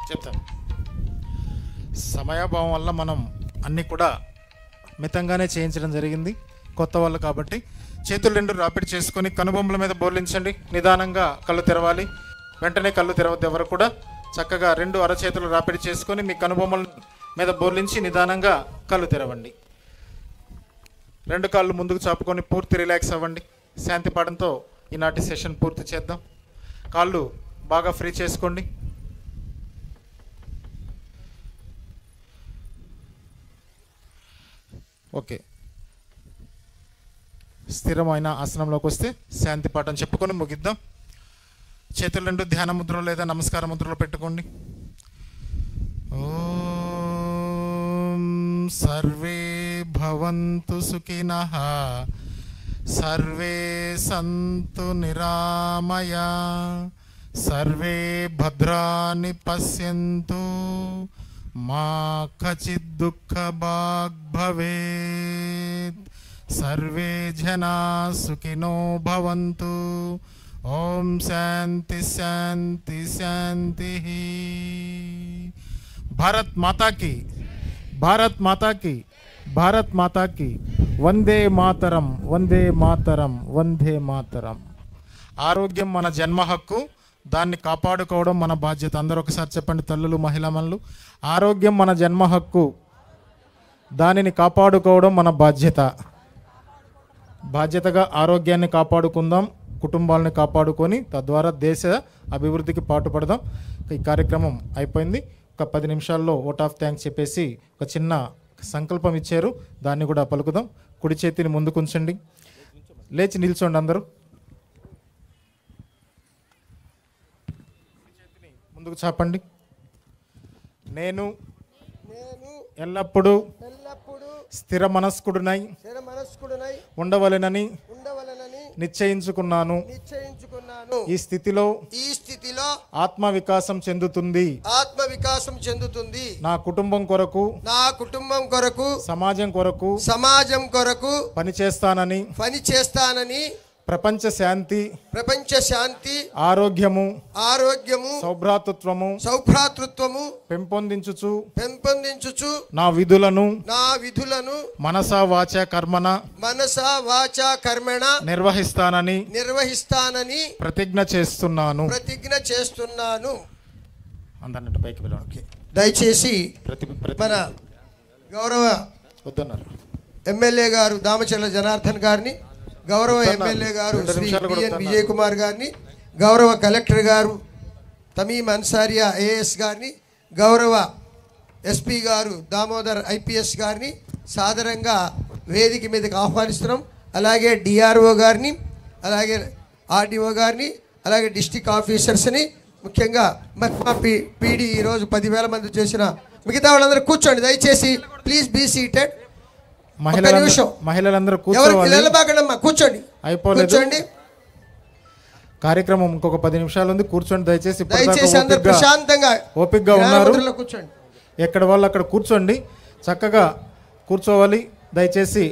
చెప్తాను. సమయాభావం వల్ల మనం అన్నీ కూడా మితంగానే చేయించడం జరిగింది. కొత్త వాళ్ళు కాబట్టి చేతులు 2 రాపిడి చేసుకొని కనుబొమ్మల మీద బోర్లించండి. నిదానంగా కళ్ళు తెరవాలి. వెంటనే కళ్ళు తెరవద్దు. ఎవరు కూడా చక్కగా 2 అరచేతులు రాపిడి చేసుకొని మీ కనుబొమ్మల మీద బోర్లించి నిదానంగా కళ్ళు తెరవండి. 2 కాళ్ళు ముందుకు చాపుకొని పూర్తి రిలాక్స్ అవ్వండి. శాంతి పాఠంతో ఈనాటి సెషన్ పూర్తి చేద్దాం. కాళ్ళు బాగా ఫ్రీ చేసుకోండి. ఓకే. స్థిరమైన ఆసనంలోకి వస్తే శాంతి పాఠం చెప్పుకొని ముగిద్దాం. చేతులు 2 ధ్యాన ముద్రలో లేదా నమస్కార ముద్రలో పెట్టుకోండి. ఓం సర్వే భవంతు సుఖినః సర్వే సంతు నిరామయ సర్వే భద్రాని పశ్యంతు మా కచిద్ దుఃఖ భాగ్ భవేత్ సర్వే జనా సుఖినో భవంతు. ఓం శాంతి శాంతి శాంతి. భారత్ మాతా కి, భారత్ మాతా కి, భారత్ మాతా కి. వందే మాతరం, వందే మాతరం, వందే మాతరం. ఆరోగ్యం మన జన్మ హక్కు, దాన్ని కాపాడుకోవడం మన బాధ్యత. అందరూ ఒకసారి చెప్పండి తల్లులు, మహిళమణులు. ఆరోగ్యం మన జన్మ హక్కు, దానిని కాపాడుకోవడం మన బాధ్యత. బాధ్యతగా ఆరోగ్యాన్ని కాపాడుకుందాం, కుటుంబాలని కాపాడుకొని తద్వారా దేశ అభివృద్ధికి పాటుపడదాం. ఈ కార్యక్రమం అయిపోయింది. ఒక 10 నిమిషాల్లో ఓట్ ఆఫ్ థ్యాంక్స్ చెప్పేసి ఒక చిన్న సంకల్పం ఇచ్చారు, దాన్ని కూడా పలుకుదాం. కుడి చేతిని ముందుకు ఉంచండి. లేచి నిల్చోండి. అందరూ ముందుకు చాపండి. నేను ఎల్లప్పుడూ స్థిర మనస్కుడునై ఉండవలెనని నిశ్చయించుకున్నాను. ఈ స్థితిలో ఆత్మ వికాసం చెందుతుంది. నా కుటుంబం కొరకు సమాజం కొరకు పని చేస్తానని ప్రపంచ శాంతి, ప్రపంచ శాంతి, ఆరోగ్యము, సౌభ్రాతృత్వము పెంపొందించుచు నా విధులను మనసా వాచా కర్మణ నిర్వహిస్తానని ప్రతిజ్ఞ చేస్తున్నాను. అందరిని పైకి పిలవండి. దయచేసి మన గౌరవ ఎమ్మెల్యే గారు దామచర్ల జనార్దన్ గారిని, గౌరవ ఎమ్మెల్యే గారు శ్రీ బిఎన్ విజయ్ కుమార్ గారిని, గౌరవ కలెక్టర్ గారు తమీమ్ అన్సారియా ఏఎస్ గారిని, గౌరవ ఎస్పీ గారు దామోదర్ ఐపీఎస్ గారిని సాదరంగా వేదిక మీదకి ఆహ్వానిస్తున్నాం. అలాగే డిఆర్ఓ గారిని, అలాగే ఆర్డీఓ గారిని, అలాగే డిస్టిక్ ఆఫీసర్స్ని, ముఖ్యంగా మా పీడీ ఈరోజు 10,000 మంది చేసిన మిగతా వాళ్ళందరూ కూర్చోండి దయచేసి. Please be seated. మహిళలందరూ కూర్చోండి. అయిపోలేదు కార్యక్రమం, ఇంకొక 10 నిమిషాలు ఉంది. కూర్చోండి దయచేసి. ప్రశాంతంగా ఓపికగా ఉన్నారు. ఎక్కడ వాళ్ళు అక్కడ కూర్చోండి, చక్కగా కూర్చోవాలి. దయచేసి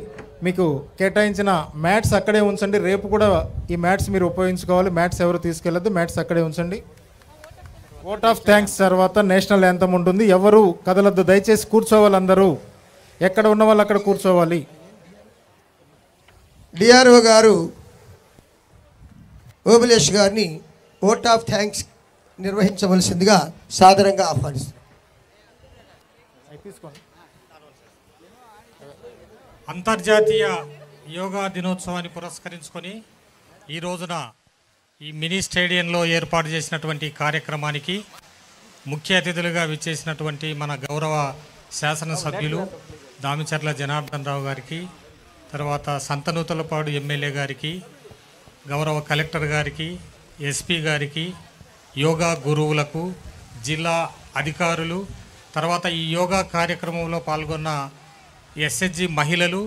మీకు కేటాయించిన మ్యాట్స్ అక్కడే ఉంచండి. రేపు కూడా ఈ మ్యాట్స్ మీరు ఉపయోగించుకోవాలి. మ్యాట్స్ ఎవరు తీసుకెళ్ళద్దు, మ్యాట్స్ అక్కడే ఉంచండి. ఓట్ ఆఫ్ థ్యాంక్స్ తర్వాత నేషనల్ యాంథమ్ ఉంటుంది. ఎవరు కదలద్దు, దయచేసి కూర్చోవాలి. అందరూ ఎక్కడ ఉన్న వాళ్ళు అక్కడ కూర్చోవాలి. డిఆర్ఓ గారు ఓబులేష్ గారిని ఓట్ ఆఫ్ థ్యాంక్స్ నిర్వహించవలసిందిగా సాదరంగా ఆహ్వానిస్తున్నారు. అంతర్జాతీయ యోగా దినోత్సవాన్ని పురస్కరించుకొని ఈ రోజున ఈ మినీ స్టేడియంలో ఏర్పాటు చేసినటువంటి కార్యక్రమానికి ముఖ్య అతిథులుగా విచ్చేసినటువంటి మన గౌరవ శాసనసభ్యులు దామచర్ల జనార్దన్ రావు గారికి, తర్వాత సంతనూతలపాడు ఎమ్మెల్యే గారికి, గౌరవ కలెక్టర్ గారికి, ఎస్పీ గారికి, యోగా గురువులకు, జిల్లా అధికారులు, తర్వాత ఈ యోగా కార్యక్రమంలో పాల్గొన్న ఎస్హెచ్జి మహిళలు,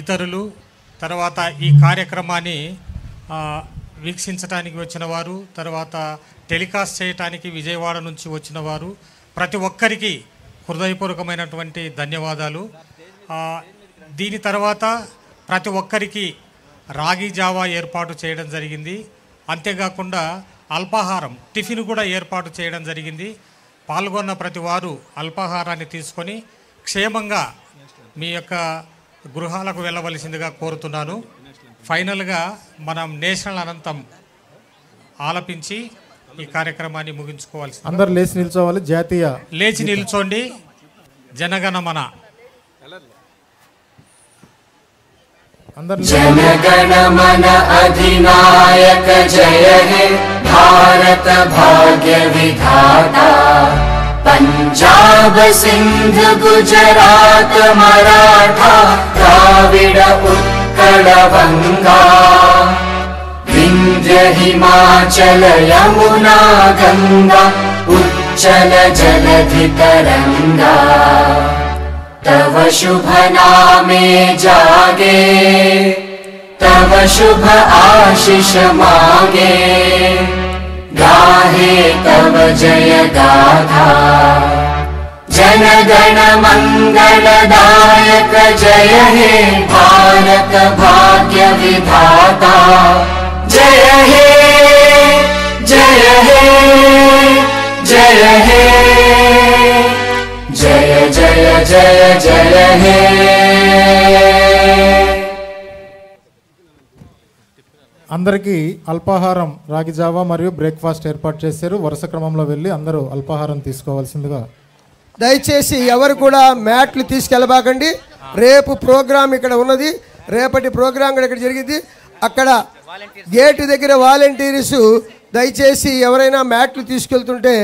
ఇతరులు, తర్వాత ఈ కార్యక్రమాన్ని వీక్షించడానికి వచ్చిన వారు, తర్వాత టెలికాస్ట్ చేయడానికి విజయవాడ నుంచి వచ్చిన వారు, ప్రతి ఒక్కరికి హృదయపూర్వకమైనటువంటి ధన్యవాదాలు. దీని తర్వాత ప్రతి ఒక్కరికి రాగి జావా ఏర్పాటు చేయడం జరిగింది. అంతేకాకుండా అల్పాహారం టిఫిన్ కూడా ఏర్పాటు చేయడం జరిగింది. పాల్గొన్న ప్రతి వారు అల్పాహారాన్ని తీసుకొని క్షేమంగా మీ యొక్క గృహాలకు వెళ్ళవలసిందిగా కోరుతున్నాను. ఫైనల్గా మనం నేషనల్ అనంతం ఆలపించి ఈ కార్యక్రమాన్ని ముగించుకోవాల్సి. అందరూ లేచి నిల్చోవాలి. జాతీయ లేచి నిల్చోండి. జనగణమన. जनगणमन अधिनायक जय हे भारत भाग्य विधाता पंजाब सिंध गुजरात मराठा द्राविड उत्कल बंगा विंध्य हिमाचल यमुना गंगा उच्चल जलधि तरंगा तव शुभ नामे जागे तव शुभ आशीष मांगे गाहे तव जय गाथा जनगण मंगलदायक जय हे भारत भाग्य विधाता जय हे जय हे जय हे जय जय जय जय हे. అందరికీ అల్పాహారం రాగి జావా మరియు బ్రేక్ఫాస్ట్ ఏర్పాటు చేశారు. వరుస క్రమంలో వెళ్ళి అందరూ అల్పాహారం తీసుకోవాల్సిందిగా. దయచేసి ఎవరు కూడా మ్యాట్లు తీసుకెళ్ళబాకండి. రేపు ప్రోగ్రాం ఇక్కడ ఉన్నది. రేపటి ప్రోగ్రాం కూడా ఇక్కడ జరిగింది. అక్కడ గేటు దగ్గర వాలంటీర్స్ దయచేసి ఎవరైనా మ్యాట్లు తీసుకెళ్తుంటే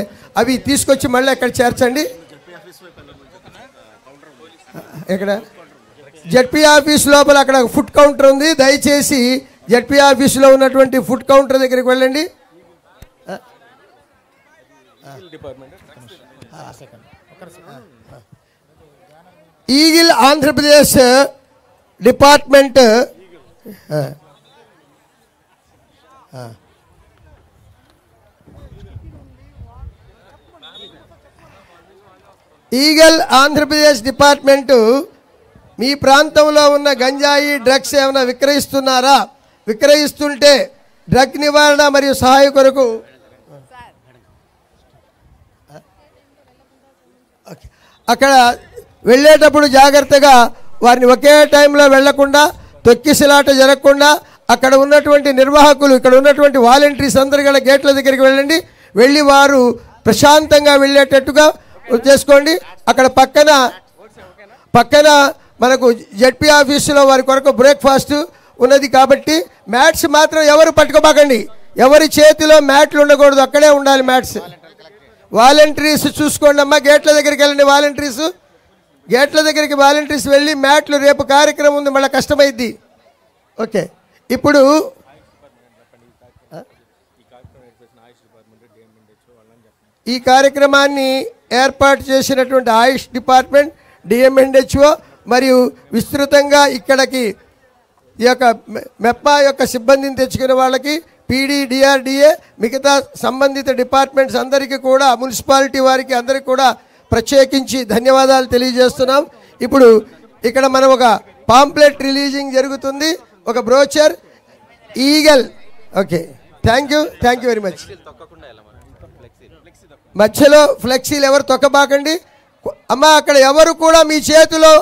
అవి తీసుకొచ్చి మళ్ళీ అక్కడ చేర్చండి. ఇక్కడ జడ్పీ ఆఫీస్ లోపల అక్కడ ఫుడ్ కౌంటర్ ఉంది. దయచేసి జడ్పీ ఆఫీసులో ఉన్నటువంటి ఫుడ్ కౌంటర్ దగ్గరికి వెళ్ళండి. Eagle Andhra Pradesh department Eagle Andhra Pradesh department మీ ప్రాంతంలో ఉన్న గంజాయి డ్రగ్స్ ఏమైనా విక్రయిస్తున్నారా, విక్రయిస్తుంటే డ్రగ్ నివారణ మరియు సహాయ కొరకు అక్కడ వెళ్ళేటప్పుడు జాగ్రత్తగా వారిని ఒకే టైంలో వెళ్లకుండా తొక్కిసలాట జరగకుండా అక్కడ ఉన్నటువంటి నిర్వాహకులు ఇక్కడ ఉన్నటువంటి వాలంటీర్స్ అందరు కూడా గేట్ల దగ్గరికి వెళ్ళండి, వెళ్ళి వారు ప్రశాంతంగా వెళ్ళేటట్టుగా చేసుకోండి. అక్కడ పక్కన మనకు జెడ్పీ ఆఫీసులో వారి కొరకు బ్రేక్ఫాస్ట్ ఉన్నది కాబట్టి మ్యాట్స్ మాత్రం ఎవరు పట్టుకోబాకండి, ఎవరి చేతిలో మ్యాట్లు ఉండకూడదు, అక్కడే ఉండాలి మ్యాట్స్. వాలంటీర్స్ చూసుకోండి అమ్మా, గేట్ల దగ్గరికి వెళ్ళండి. గేట్ల దగ్గరికి వాలంటీర్స్ వెళ్ళి మ్యాట్లు, రేపు కార్యక్రమం ఉంది మళ్ళీ కష్టమైద్ది. ఓకే, ఇప్పుడు ఈ కార్యక్రమాన్ని ఏర్పాటు చేసినటువంటి ఆయుష్ డిపార్ట్మెంట్, డిఎంఎన్హెచ్ఓ మరియు విస్తృతంగా ఇక్కడికి ఈ యొక్క మెప్పా యొక్క సిబ్బందిని తెచ్చుకునే వాళ్ళకి, పీడీ, డిఆర్డిఏ, మిగతా సంబంధిత డిపార్ట్మెంట్స్ అందరికీ కూడా, మున్సిపాలిటీ వారికి అందరికీ కూడా ప్రత్యేకించి ధన్యవాదాలు తెలియజేస్తున్నాం. ఇప్పుడు ఇక్కడ మనం ఒక పాంప్లెట్ రిలీజింగ్ జరుగుతుంది, ఒక brochure eagle. Okay, thank you very much. మధ్యలో ఫ్లెక్సీలు ఎవరు తొక్కబాకండి అమ్మా. అక్కడ ఎవరు కూడా మీ చేతిలో